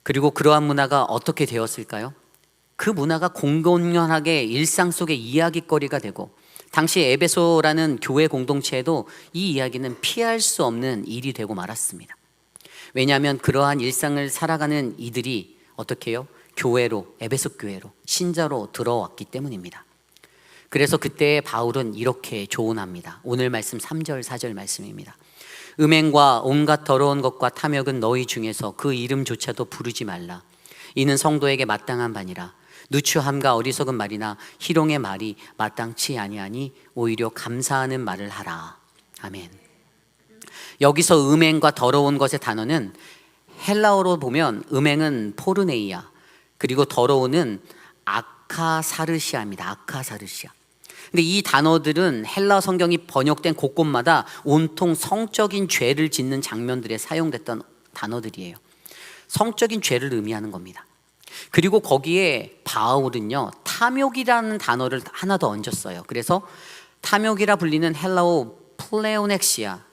그리고 그러한 문화가 어떻게 되었을까요? 그 문화가 공공연하게 일상 속의 이야기거리가 되고, 당시 에베소라는 교회 공동체에도 이 이야기는 피할 수 없는 일이 되고 말았습니다. 왜냐하면 그러한 일상을 살아가는 이들이 어떻게 해요? 교회로, 에베소 교회로, 신자로 들어왔기 때문입니다. 그래서 그때 바울은 이렇게 조언합니다. 오늘 말씀 3절 4절 말씀입니다. 음행과 온갖 더러운 것과 탐욕은 너희 중에서 그 이름조차도 부르지 말라. 이는 성도에게 마땅한 바니라. 누추함과 어리석은 말이나 희롱의 말이 마땅치 아니하니 오히려 감사하는 말을 하라. 아멘. 여기서 음행과 더러운 것의 단어는 헬라어로 보면 음행은 포르네이아, 그리고 더러운은 아카사르시아입니다. 아카사르시아. 근데 이 단어들은 헬라 성경이 번역된 곳곳마다 온통 성적인 죄를 짓는 장면들에 사용됐던 단어들이에요. 성적인 죄를 의미하는 겁니다. 그리고 거기에 바울은요, 탐욕이라는 단어를 하나 더 얹었어요. 그래서 탐욕이라 불리는 헬라어 플레오넥시아,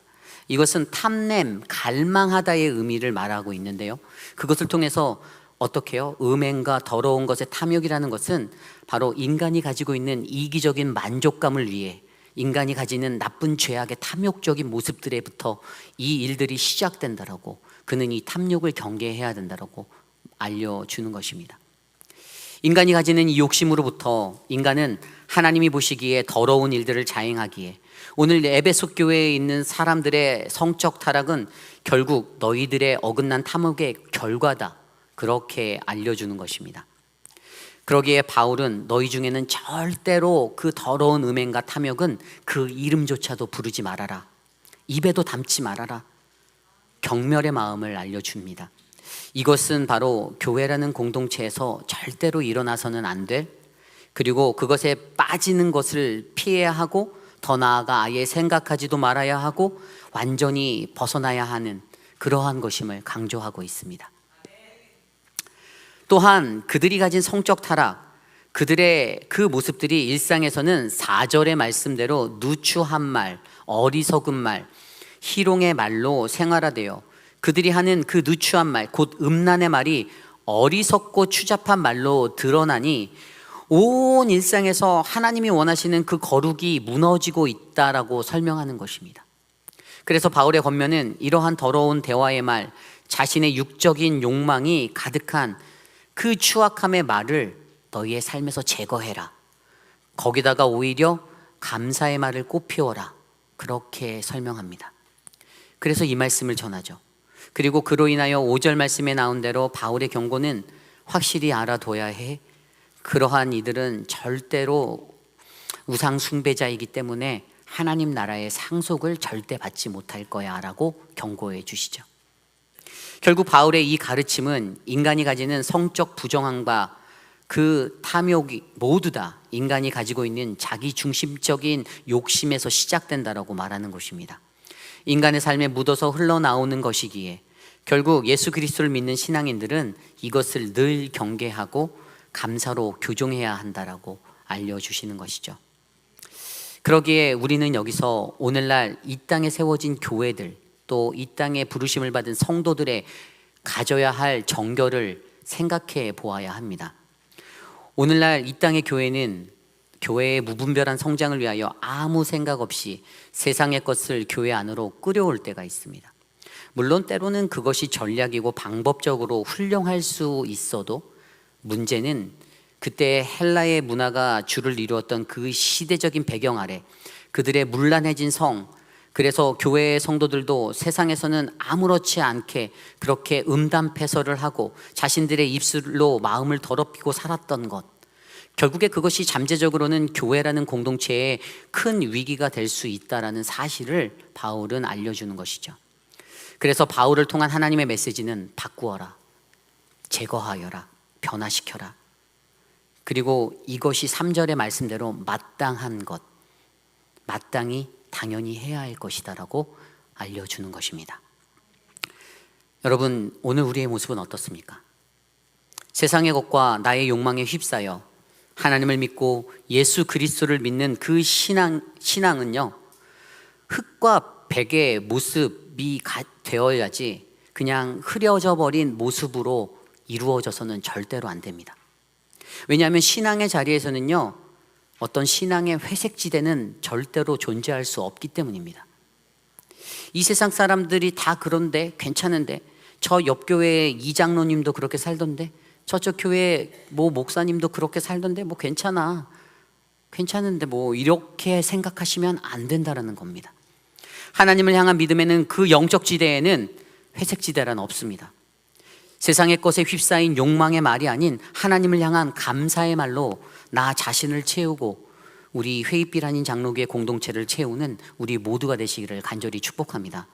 이것은 탐냄, 갈망하다의 의미를 말하고 있는데요, 그것을 통해서 어떻게 해요? 음행과 더러운 것의 탐욕이라는 것은 바로 인간이 가지고 있는 이기적인 만족감을 위해 인간이 가지는 나쁜 죄악의 탐욕적인 모습들에부터 이 일들이 시작된다라고, 그는 이 탐욕을 경계해야 된다라고 알려주는 것입니다. 인간이 가지는 이 욕심으로부터 인간은 하나님이 보시기에 더러운 일들을 자행하기에, 오늘 에베소 교회에 있는 사람들의 성적 타락은 결국 너희들의 어긋난 탐욕의 결과다, 그렇게 알려주는 것입니다. 그러기에 바울은 너희 중에는 절대로 그 더러운 음행과 탐욕은 그 이름조차도 부르지 말아라, 입에도 담지 말아라, 경멸의 마음을 알려줍니다. 이것은 바로 교회라는 공동체에서 절대로 일어나서는 안 될, 그리고 그것에 빠지는 것을 피해야 하고 더 나아가 아예 생각하지도 말아야 하고 완전히 벗어나야 하는 그러한 것임을 강조하고 있습니다. 또한 그들이 가진 성적 타락, 그들의 그 모습들이 일상에서는 4절의 말씀대로 누추한 말, 어리석은 말, 희롱의 말로 생활화되어 그들이 하는 그 누추한 말, 곧 음란의 말이 어리석고 추잡한 말로 드러나니 온 일상에서 하나님이 원하시는 그 거룩이 무너지고 있다라고 설명하는 것입니다. 그래서 바울의 권면은 이러한 더러운 대화의 말, 자신의 육적인 욕망이 가득한 그 추악함의 말을 너희의 삶에서 제거해라. 거기다가 오히려 감사의 말을 꽃피워라. 그렇게 설명합니다. 그래서 이 말씀을 전하죠. 그리고 그로 인하여 5절 말씀에 나온 대로 바울의 경고는 확실히 알아둬야 해. 그러한 이들은 절대로 우상 숭배자이기 때문에 하나님 나라의 상속을 절대 받지 못할 거야 라고 경고해 주시죠. 결국 바울의 이 가르침은 인간이 가지는 성적 부정함과 그 탐욕이 모두 다 인간이 가지고 있는 자기 중심적인 욕심에서 시작된다라고 말하는 것입니다. 인간의 삶에 묻어서 흘러나오는 것이기에 결국 예수 그리스도를 믿는 신앙인들은 이것을 늘 경계하고 감사로 교종해야 한다라고 알려주시는 것이죠. 그러기에 우리는 여기서 오늘날 이 땅에 세워진 교회들, 또 이 땅에 부르심을 받은 성도들의 가져야 할 정결을 생각해 보아야 합니다. 오늘날 이 땅의 교회는 교회의 무분별한 성장을 위하여 아무 생각 없이 세상의 것을 교회 안으로 끌어올 때가 있습니다. 물론 때로는 그것이 전략이고 방법적으로 훌륭할 수 있어도 문제는 그때 헬라의 문화가 주를 이루었던 그 시대적인 배경 아래 그들의 문란해진 성, 그래서 교회의 성도들도 세상에서는 아무렇지 않게 그렇게 음담패설을 하고 자신들의 입술로 마음을 더럽히고 살았던 것, 결국에 그것이 잠재적으로는 교회라는 공동체에 큰 위기가 될 수 있다는 사실을 바울은 알려주는 것이죠. 그래서 바울을 통한 하나님의 메시지는 바꾸어라, 제거하여라, 변화시켜라. 그리고 이것이 3절의 말씀대로 마땅한 것, 마땅히 당연히 해야 할 것이다 라고 알려주는 것입니다. 여러분, 오늘 우리의 모습은 어떻습니까? 세상의 것과 나의 욕망에 휩싸여 하나님을 믿고 예수 그리스도를 믿는 그 신앙은요, 흙과 백의 모습이 되어야지 그냥 흐려져 버린 모습으로 이루어져서는 절대로 안 됩니다. 왜냐하면 신앙의 자리에서는요, 어떤 신앙의 회색지대는 절대로 존재할 수 없기 때문입니다. 이 세상 사람들이 다 그런데 괜찮은데, 저 옆 교회 이장로님도 그렇게 살던데, 저쪽 교회 뭐 목사님도 그렇게 살던데 뭐 괜찮은데 뭐 이렇게 생각하시면 안 된다라는 겁니다. 하나님을 향한 믿음에는 그 영적 지대에는 회색 지대란 없습니다. 세상의 것에 휩싸인 욕망의 말이 아닌 하나님을 향한 감사의 말로 나 자신을 채우고 우리 회의빛 아닌 장로교의 공동체를 채우는 우리 모두가 되시기를 간절히 축복합니다.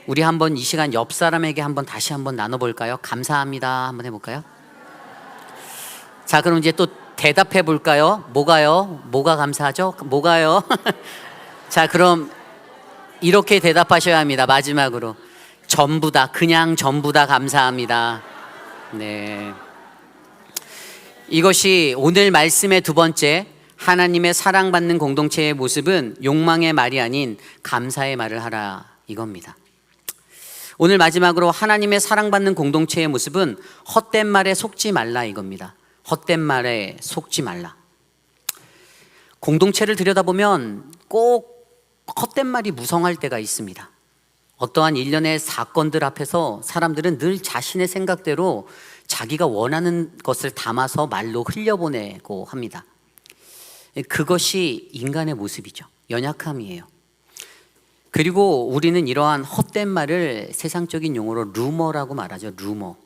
우리 한번 이 시간 옆 사람에게 한번 다시 한번 나눠볼까요? 감사합니다 한번 해볼까요? 자, 그럼 이제 또 대답해 볼까요? 뭐가요? 뭐가 감사하죠? 뭐가요? 자, 그럼 이렇게 대답하셔야 합니다. 마지막으로 전부 다, 그냥 전부 다 감사합니다. 네, 이것이 오늘 말씀의 두 번째, 하나님의 사랑받는 공동체의 모습은 욕망의 말이 아닌 감사의 말을 하라, 이겁니다. 오늘 마지막으로 하나님의 사랑받는 공동체의 모습은 헛된 말에 속지 말라, 이겁니다. 헛된 말에 속지 말라. 공동체를 들여다보면 꼭 헛된 말이 무성할 때가 있습니다. 어떠한 일련의 사건들 앞에서 사람들은 늘 자신의 생각대로 자기가 원하는 것을 담아서 말로 흘려보내고 합니다. 그것이 인간의 모습이죠. 연약함이에요. 그리고 우리는 이러한 헛된 말을 세상적인 용어로 루머라고 말하죠. 루머.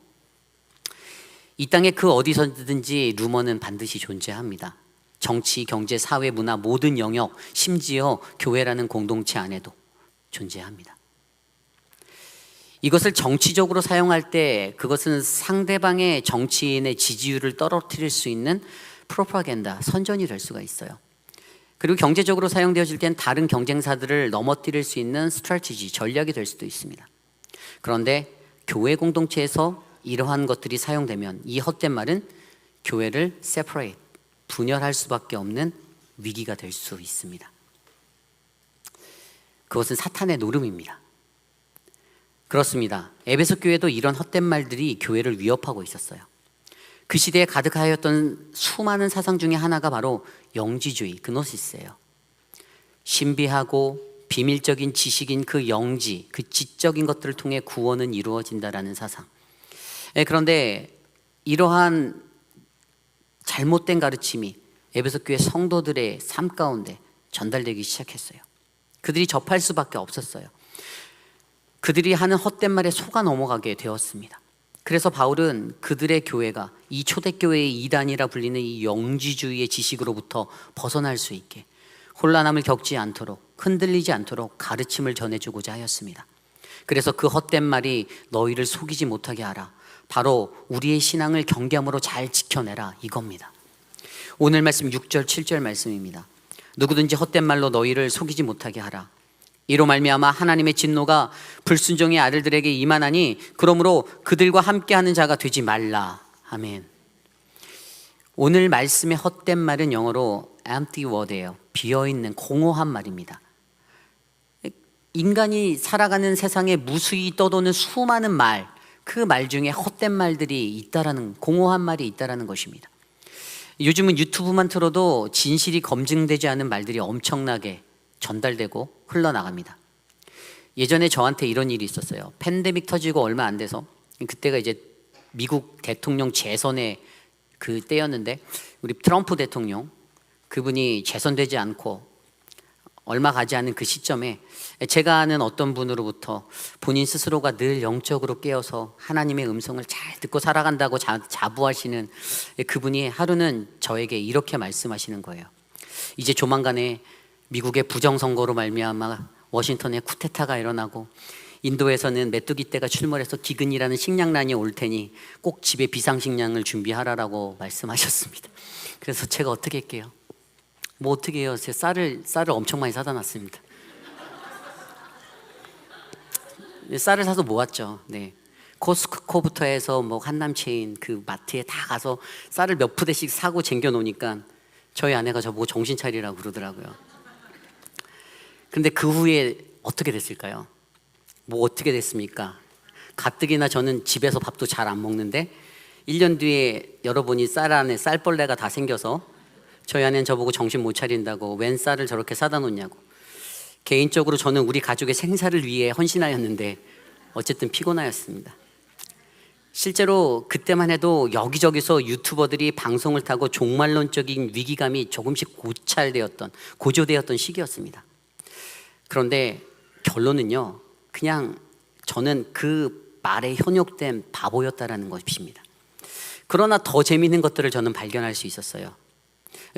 이 땅에 그 어디서든지 루머는 반드시 존재합니다. 정치, 경제, 사회, 문화 모든 영역, 심지어 교회라는 공동체 안에도 존재합니다. 이것을 정치적으로 사용할 때 그것은 상대방의 정치인의 지지율을 떨어뜨릴 수 있는 프로파간다, 선전이 될 수가 있어요. 그리고 경제적으로 사용되어질 땐 다른 경쟁사들을 넘어뜨릴 수 있는 스트래티지, 전략이 될 수도 있습니다. 그런데 교회 공동체에서 이러한 것들이 사용되면 이 헛된 말은 교회를 separate, 분열할 수밖에 없는 위기가 될 수 있습니다. 그것은 사탄의 노름입니다. 그렇습니다. 에베소 교회도 이런 헛된 말들이 교회를 위협하고 있었어요. 그 시대에 가득하였던 수많은 사상 중에 하나가 바로 영지주의, 그노시스예요. 신비하고 비밀적인 지식인 그 영지, 그 지적인 것들을 통해 구원은 이루어진다라는 사상. 그런데 이러한 잘못된 가르침이 에베소 교회 성도들의 삶 가운데 전달되기 시작했어요. 그들이 접할 수밖에 없었어요. 그들이 하는 헛된 말에 속아 넘어가게 되었습니다. 그래서 바울은 그들의 교회가 이 초대교회의 이단이라 불리는 이 영지주의의 지식으로부터 벗어날 수 있게, 혼란함을 겪지 않도록, 흔들리지 않도록 가르침을 전해주고자 하였습니다. 그래서 그 헛된 말이 너희를 속이지 못하게 하라, 바로 우리의 신앙을 경계함으로 잘 지켜내라, 이겁니다. 오늘 말씀 6절 7절 말씀입니다. 누구든지 헛된 말로 너희를 속이지 못하게 하라. 이로 말미암아 하나님의 진노가 불순종의 아들들에게 임하나니 그러므로 그들과 함께하는 자가 되지 말라. 아멘. 오늘 말씀의 헛된 말은 영어로 empty word예요. 비어있는 공허한 말입니다. 인간이 살아가는 세상에 무수히 떠도는 수많은 말, 그 말 중에 헛된 말들이 있다라는, 공허한 말이 있다라는 것입니다. 요즘은 유튜브만 틀어도 진실이 검증되지 않은 말들이 엄청나게 전달되고 흘러나갑니다. 예전에 저한테 이런 일이 있었어요. 팬데믹 터지고 얼마 안 돼서, 그때가 이제 미국 대통령 재선의 그 때였는데, 우리 트럼프 대통령, 그분이 재선되지 않고 얼마 가지 않은 그 시점에 제가 아는 어떤 분으로부터 본인 스스로가 늘 영적으로 깨어서 하나님의 음성을 잘 듣고 살아간다고 자부하시는 그분이 하루는 저에게 이렇게 말씀하시는 거예요. 이제 조만간에 미국의 부정선거로 말미암아 워싱턴에 쿠데타가 일어나고 인도에서는 메뚜기 떼가 출몰해서 기근이라는 식량난이 올 테니 꼭 집에 비상식량을 준비하라라고 말씀하셨습니다. 그래서 제가 어떻게 할게요? 뭐 어떻게 해요? 제 쌀을 엄청 많이 사다 놨습니다. 쌀을 사서 모았죠. 네. 코스트코부터 해서 뭐 한남체인 그 마트에 다 가서 쌀을 몇 푸대씩 사고 쟁겨 놓으니까 저희 아내가 저보고 정신 차리라고 그러더라고요. 근데 그 후에 어떻게 됐을까요? 뭐 어떻게 됐습니까? 가뜩이나 저는 집에서 밥도 잘 안 먹는데 1년 뒤에 열어보니 쌀 안에 쌀벌레가 다 생겨서 저희 아내는 저보고 정신 못 차린다고 웬 쌀을 저렇게 사다 놓냐고. 개인적으로 저는 우리 가족의 생사를 위해 헌신하였는데 어쨌든 피곤하였습니다. 실제로 그때만 해도 여기저기서 유튜버들이 방송을 타고 종말론적인 위기감이 조금씩 고조되었던 시기였습니다. 그런데 결론은요, 그냥 저는 그 말에 현혹된 바보였다라는 것입니다. 그러나 더 재미있는 것들을 저는 발견할 수 있었어요.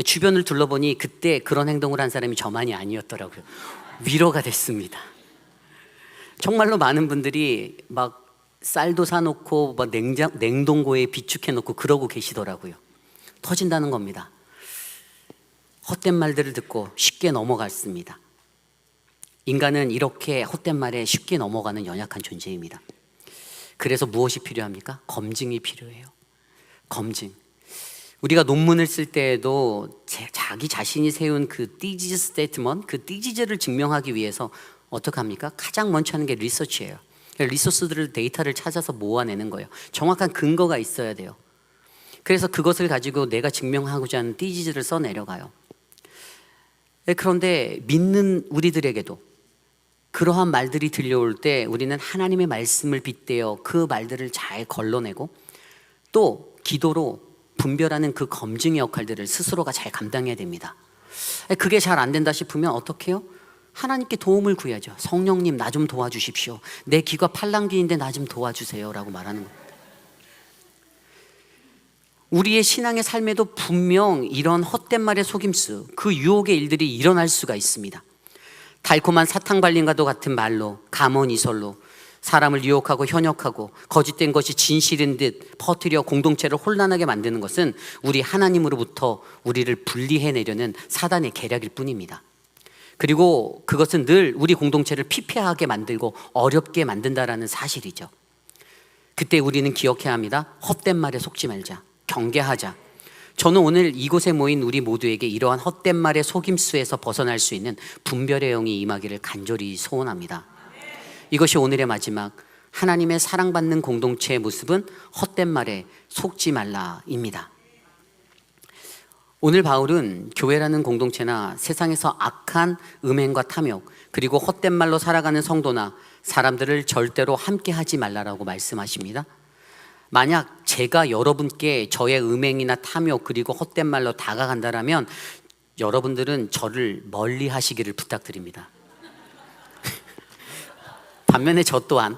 주변을 둘러보니 그때 그런 행동을 한 사람이 저만이 아니었더라고요. 위로가 됐습니다. 정말로 많은 분들이 막 쌀도 사놓고 막 냉동고에 비축해놓고 그러고 계시더라고요. 터진다는 겁니다. 헛된 말들을 듣고 쉽게 넘어갔습니다. 인간은 이렇게 헛된 말에 쉽게 넘어가는 연약한 존재입니다. 그래서 무엇이 필요합니까? 검증이 필요해요. 검증. 우리가 논문을 쓸 때에도 자기 자신이 세운 그 디지즈 스테이트먼트, 그 디지즈를 증명하기 위해서 어떻게 합니까? 가장 먼저 하는 게 리서치예요. 리소스들을, 데이터를 찾아서 모아내는 거예요. 정확한 근거가 있어야 돼요. 그래서 그것을 가지고 내가 증명하고자 하는 디지즈를 써내려가요. 그런데 믿는 우리들에게도 그러한 말들이 들려올 때 우리는 하나님의 말씀을 빗대어 그 말들을 잘 걸러내고 또 기도로 분별하는 그 검증의 역할들을 스스로가 잘 감당해야 됩니다. 그게 잘 안 된다 싶으면 어떻게 해요? 하나님께 도움을 구해야죠. 성령님, 나 좀 도와주십시오. 내 귀가 팔랑귀인데 나 좀 도와주세요 라고 말하는 거예요. 우리의 신앙의 삶에도 분명 이런 헛된 말의 속임수, 그 유혹의 일들이 일어날 수가 있습니다. 달콤한 사탕 발림과도 같은 말로, 가문이설로 사람을 유혹하고 현혹하고 거짓된 것이 진실인 듯 퍼뜨려 공동체를 혼란하게 만드는 것은 우리 하나님으로부터 우리를 분리해내려는 사단의 계략일 뿐입니다. 그리고 그것은 늘 우리 공동체를 피폐하게 만들고 어렵게 만든다라는 사실이죠. 그때 우리는 기억해야 합니다. 헛된 말에 속지 말자. 경계하자. 저는 오늘 이곳에 모인 우리 모두에게 이러한 헛된 말의 속임수에서 벗어날 수 있는 분별의 영이 임하기를 간절히 소원합니다. 이것이 오늘의 마지막, 하나님의 사랑받는 공동체의 모습은 헛된 말에 속지 말라입니다. 오늘 바울은 교회라는 공동체나 세상에서 악한 음행과 탐욕, 그리고 헛된 말로 살아가는 성도나 사람들을 절대로 함께 하지 말라라고 말씀하십니다. 만약 제가 여러분께 저의 음행이나 탐욕 그리고 헛된 말로 다가간다라면 여러분들은 저를 멀리 하시기를 부탁드립니다. 반면에 저 또한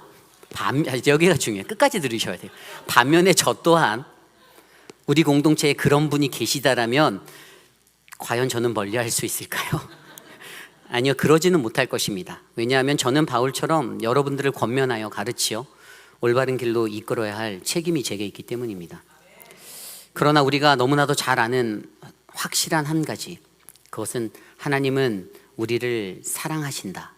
여기가 중요해요. 끝까지 들으셔야 돼요. 반면에 저 또한 우리 공동체에 그런 분이 계시다라면 과연 저는 멀리할 수 있을까요? 아니요, 그러지는 못할 것입니다. 왜냐하면 저는 바울처럼 여러분들을 권면하여 가르치어 올바른 길로 이끌어야 할 책임이 제게 있기 때문입니다. 그러나 우리가 너무나도 잘 아는 확실한 한 가지, 그것은 하나님은 우리를 사랑하신다.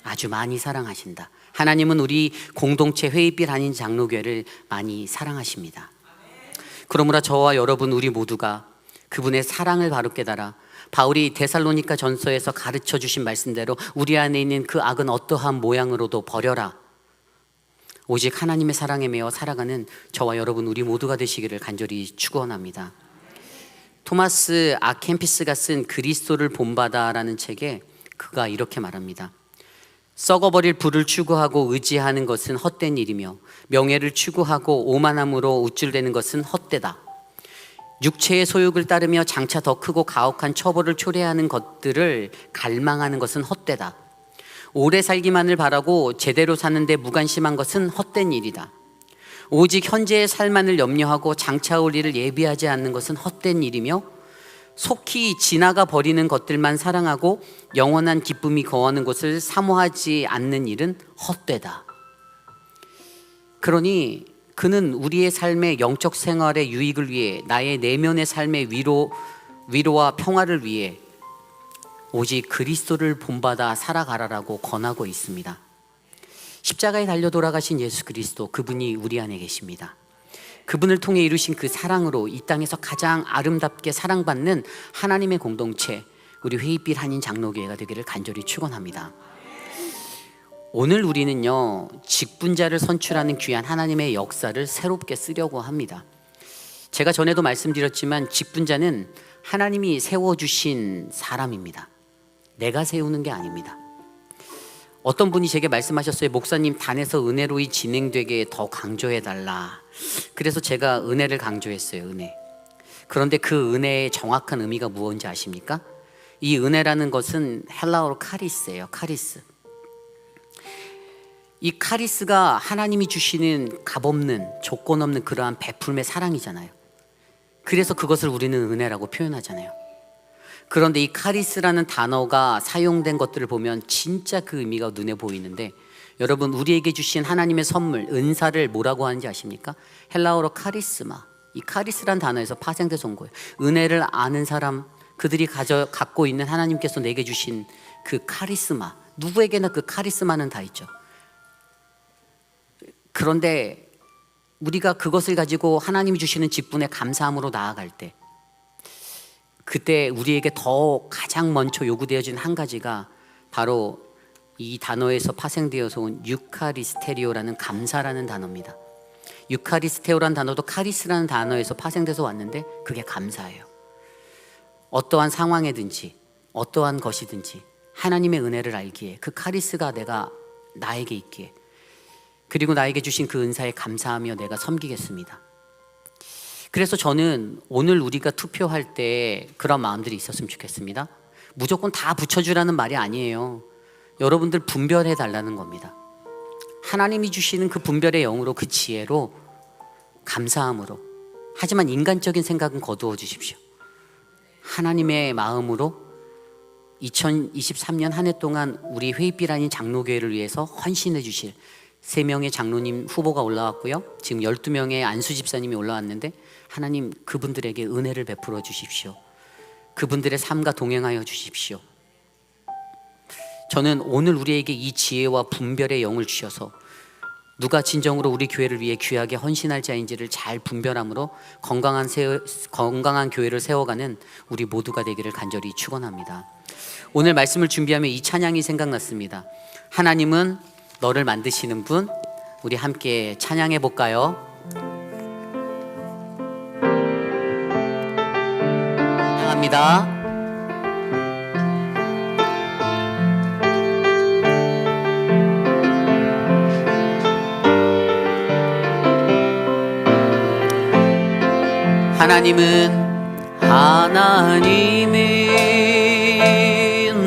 아주 많이 사랑하신다. 하나님은 우리 공동체 회의빛 아닌 장로교회를 많이 사랑하십니다. 그러므로 저와 여러분 우리 모두가 그분의 사랑을 바로 깨달아 바울이 데살로니가 전서에서 가르쳐 주신 말씀대로 우리 안에 있는 그 악은 어떠한 모양으로도 버려라. 오직 하나님의 사랑에 매어 살아가는 저와 여러분 우리 모두가 되시기를 간절히 축원합니다. 토마스 아 캠피스가 쓴 그리스도를 본받아라는 책에 그가 이렇게 말합니다. 썩어버릴 부를 추구하고 의지하는 것은 헛된 일이며 명예를 추구하고 오만함으로 우쭐대는 것은 헛되다. 육체의 소욕을 따르며 장차 더 크고 가혹한 처벌을 초래하는 것들을 갈망하는 것은 헛되다. 오래 살기만을 바라고 제대로 사는데 무관심한 것은 헛된 일이다. 오직 현재의 삶만을 염려하고 장차 올 일을 예비하지 않는 것은 헛된 일이며 속히 지나가 버리는 것들만 사랑하고 영원한 기쁨이 거하는 것을 사모하지 않는 일은 헛되다. 그러니 그는 우리의 삶의 영적 생활의 유익을 위해, 나의 내면의 삶의 위로와 평화를 위해 오직 그리스도를 본받아 살아가라라고 권하고 있습니다. 십자가에 달려 돌아가신 예수 그리스도, 그분이 우리 안에 계십니다. 그분을 통해 이루신 그 사랑으로 이 땅에서 가장 아름답게 사랑받는 하나님의 공동체, 우리 회의빛 한인 장로교회가 되기를 간절히 축원합니다. 오늘 우리는요, 직분자를 선출하는 귀한 하나님의 역사를 새롭게 쓰려고 합니다. 제가 전에도 말씀드렸지만 직분자는 하나님이 세워주신 사람입니다. 내가 세우는 게 아닙니다. 어떤 분이 제게 말씀하셨어요. 목사님, 단에서 은혜로이 진행되게 더 강조해달라. 그래서 제가 은혜를 강조했어요. 은혜. 그런데 그 은혜의 정확한 의미가 무엇인지 아십니까? 이 은혜라는 것은 헬라어로 카리스예요. 카리스. 이 카리스가 하나님이 주시는 값없는, 조건 없는 그러한 베풀음의 사랑이잖아요. 그래서 그것을 우리는 은혜라고 표현하잖아요. 그런데 이 카리스라는 단어가 사용된 것들을 보면 진짜 그 의미가 눈에 보이는데, 여러분, 우리에게 주신 하나님의 선물, 은사를 뭐라고 하는지 아십니까? 헬라어로 카리스마. 이 카리스란 단어에서 파생돼서 온 거예요. 은혜를 아는 사람, 그들이 갖고 있는 하나님께서 내게 주신 그 카리스마, 누구에게나 그 카리스마는 다 있죠. 그런데 우리가 그것을 가지고 하나님이 주시는 직분에 감사함으로 나아갈 때, 그때 우리에게 더 가장 먼저 요구되어진 한 가지가 바로 이 단어에서 파생되어서 온 유카리스테리오라는 감사라는 단어입니다. 유카리스테오라는 단어도 카리스라는 단어에서 파생돼서 왔는데 그게 감사예요. 어떠한 상황이든지 어떠한 것이든지 하나님의 은혜를 알기에, 그 카리스가 나에게 있기에, 그리고 나에게 주신 그 은사에 감사하며 내가 섬기겠습니다. 그래서 저는 오늘 우리가 투표할 때 그런 마음들이 있었으면 좋겠습니다. 무조건 다 붙여주라는 말이 아니에요. 여러분들 분별해 달라는 겁니다. 하나님이 주시는 그 분별의 영으로, 그 지혜로, 감사함으로, 하지만 인간적인 생각은 거두어 주십시오. 하나님의 마음으로 2023년 한 해 동안 우리 회입길 아닌 장로교회를 위해서 헌신해 주실 3명의 장로님 후보가 올라왔고요. 지금 12명의 안수 집사님이 올라왔는데 하나님 그분들에게 은혜를 베풀어 주십시오. 그분들의 삶과 동행하여 주십시오. 저는 오늘 우리에게 이 지혜와 분별의 영을 주셔서 누가 진정으로 우리 교회를 위해 귀하게 헌신할 자인지를 잘 분별함으로 건강한 교회를 세워가는 우리 모두가 되기를 간절히 축원합니다. 오늘 말씀을 준비하며 이 찬양이 생각났습니다. 하나님은 너를 만드시는 분. 우리 함께 찬양해 볼까요? 찬양합니다. 하나님은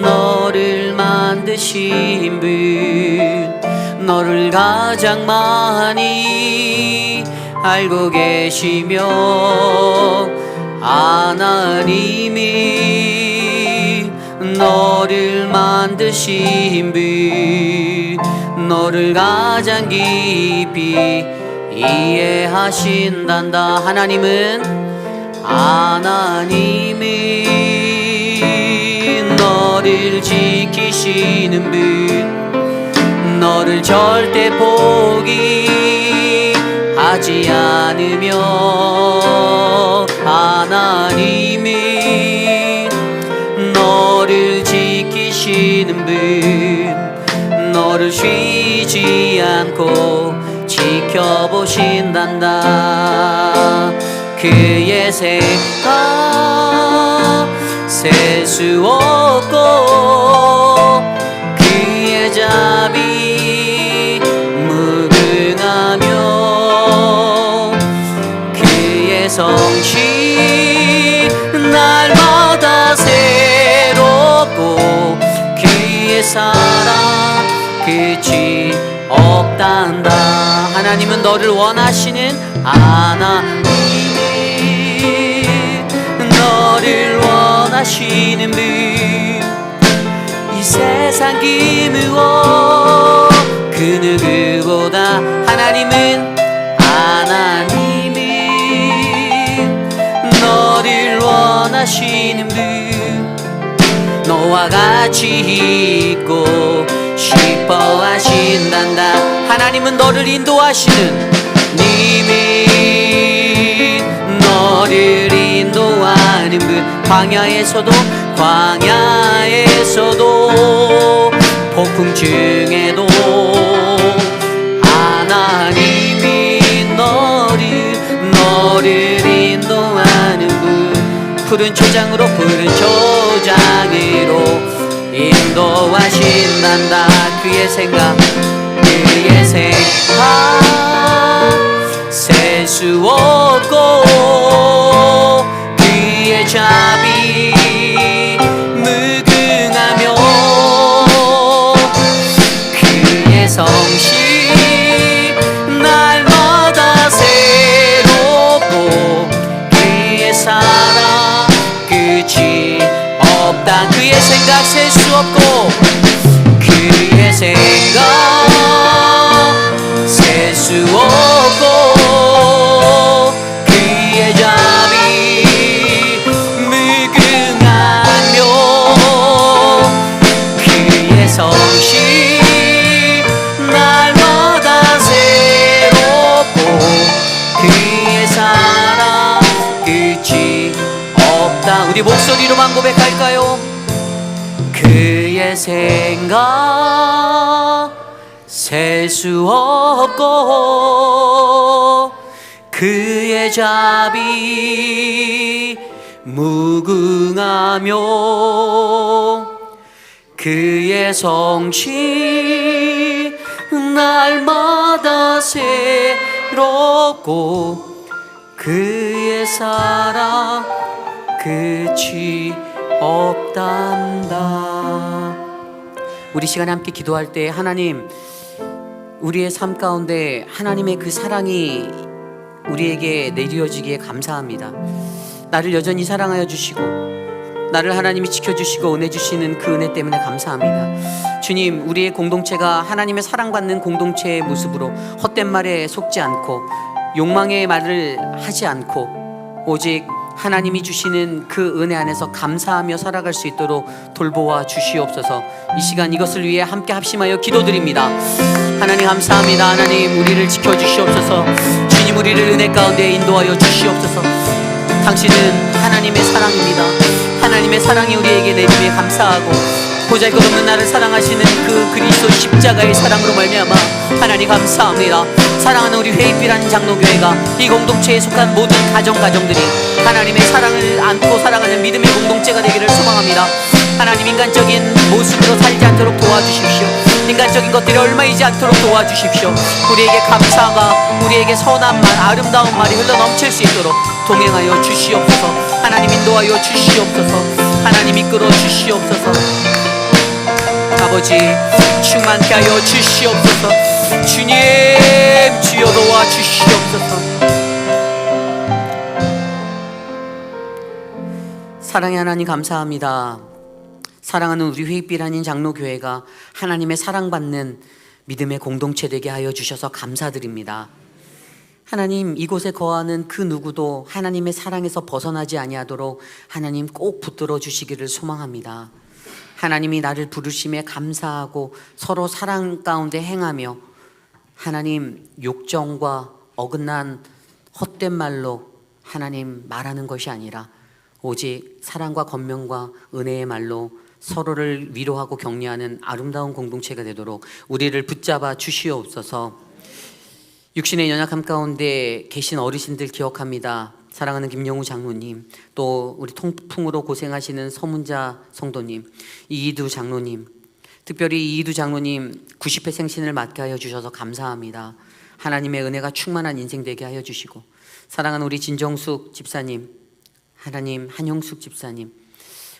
너를 만드신 분, 너를 가장 많이 알고 계시며, 하나님이 너를 만드신 분, 너를 가장 깊이 이해하신단다. 하나님이 너를 지키시는 분, 너를 절대 포기하지 않으며, 하나님이 너를 지키시는 분, 너를 쉬지 않고 지켜보신단다. 그의 생각 셀 수 없고, 그의 자비 무궁하며, 그의 성취 날마다 새롭고, 그의 사랑 끝이 없단다. 하나님은 너를 원하시는, 하나님이 너를 원하시는 분, 이 세상 그 무엇 그 누구보다 하나님은 너를 원하시는 분, 너와 같이 있고 싶어 하신단다. 하나님은 너를 인도하시는, 님이 너를 인도하는 분, 광야에서도 폭풍 중에도 하나님이 너를 인도하는 분, 푸른 초장으로 인도하신단다. 그의 생각 셀 수 없고, 그의 자비 무궁하며, 그의 성실 날마다 새롭고, 그의 사랑 끝이 없다. 그의 생각 셀 수 없고, 그의 생각 셀 수 없고, 그의 자비 무궁하며, 그의 성실 날마다 새롭고, 그의 사랑 끝이 없다. 우리 목소리로만 고백할까요? 그의 생각 셀 수 없고, 그의 자비 무궁하며, 그의 성취 날마다 새롭고, 그의 사랑 끝이 없단다. 우리 시간에 함께 기도할 때 하나님, 우리의 삶 가운데 하나님의 그 사랑이 우리에게 내려지기에 감사합니다. 나를 여전히 사랑하여 주시고 나를 하나님이 지켜주시고 은혜 주시는 그 은혜 때문에 감사합니다. 주님, 우리의 공동체가 하나님의 사랑받는 공동체의 모습으로 헛된 말에 속지 않고 욕망의 말을 하지 않고 오직 하나님이 주시는 그 은혜 안에서 감사하며 살아갈 수 있도록 돌보아 주시옵소서. 이 시간 이것을 위해 함께 합심하여 기도드립니다. 하나님 감사합니다. 하나님 우리를 지켜주시옵소서. 주님 우리를 은혜 가운데 인도하여 주시옵소서. 당신은 하나님의 사랑입니다. 하나님의 사랑이 우리에게 내림에 감사하고 보잘것없는 나를 사랑하시는 그 그리스도 십자가의 사랑으로 말미암아 하나님 감사합니다. 사랑하는 우리 회의필한 장로교회가 이 공동체에 속한 모든 가정들이 하나님의 사랑을 안고 살아가는 믿음의 공동체가 되기를 소망합니다. 하나님 인간적인 모습으로 살지 않도록 도와주십시오. 인간적인 것들이 얼마이지 않도록 도와주십시오. 우리에게 감사가, 우리에게 선한 말, 아름다운 말이 흘러넘칠 수 있도록 동행하여 주시옵소서. 하나님 인도하여 주시옵소서. 하나님 이끌어 주시옵소서. 아버지 충만케 하여 주시옵소서. 주님 주여 도와 주시옵소서. 사랑의 하나님 감사합니다. 사랑하는 우리 회의빛 아닌 장로교회가 하나님의 사랑받는 믿음의 공동체 되게 하여 주셔서 감사드립니다. 하나님 이곳에 거하는 그 누구도 하나님의 사랑에서 벗어나지 아니하도록 하나님 꼭 붙들어 주시기를 소망합니다. 하나님이 나를 부르심에 감사하고 서로 사랑 가운데 행하며 하나님 욕정과 어긋난 헛된 말로 하나님 말하는 것이 아니라 오직 사랑과 권면과 은혜의 말로 서로를 위로하고 격려하는 아름다운 공동체가 되도록 우리를 붙잡아 주시옵소서. 육신의 연약함 가운데 계신 어르신들 기억합니다. 사랑하는 김영우 장로님, 또 우리 통풍으로 고생하시는 서문자 성도님, 이희두 장로님, 특별히 이희두 장로님 90회 생신을 맞게 하여 주셔서 감사합니다. 하나님의 은혜가 충만한 인생 되게 하여 주시고, 사랑하는 우리 진정숙 집사님, 하나님 한형숙 집사님,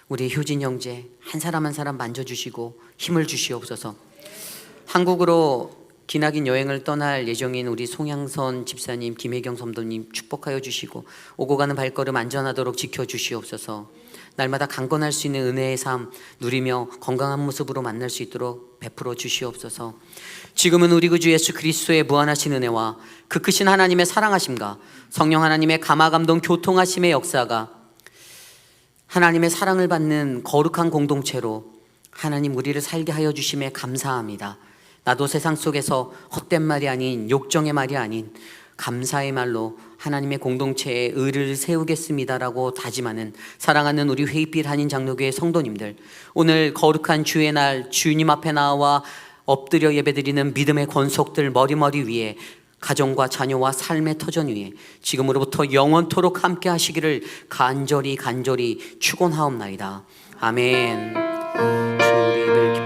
우리 효진 형제 한 사람 한 사람 만져주시고 힘을 주시옵소서. 한국으로 기나긴 여행을 떠날 예정인 우리 송양선 집사님, 김혜경 선도님 축복하여 주시고 오고 가는 발걸음 안전하도록 지켜주시옵소서. 날마다 강건할 수 있는 은혜의 삶 누리며 건강한 모습으로 만날 수 있도록 베풀어 주시옵소서. 지금은 우리 구주 예수 그리스도의 무한하신 은혜와 그 크신 하나님의 사랑하심과 성령 하나님의 감화감동 교통하심의 역사가 하나님의 사랑을 받는 거룩한 공동체로 하나님 우리를 살게 하여 주심에 감사합니다. 나도 세상 속에서 헛된 말이 아닌 욕정의 말이 아닌 감사의 말로 하나님의 공동체에 의를 세우겠습니다라고 다짐하는 사랑하는 우리 회의빛 한인 장로교회 성도님들, 오늘 거룩한 주의 날 주님 앞에 나와 엎드려 예배드리는 믿음의 권속들 머리머리 위에 가정과 자녀와 삶의 터전 위에 지금으로부터 영원토록 함께 하시기를 간절히 축원하옵나이다. 아멘. 주님을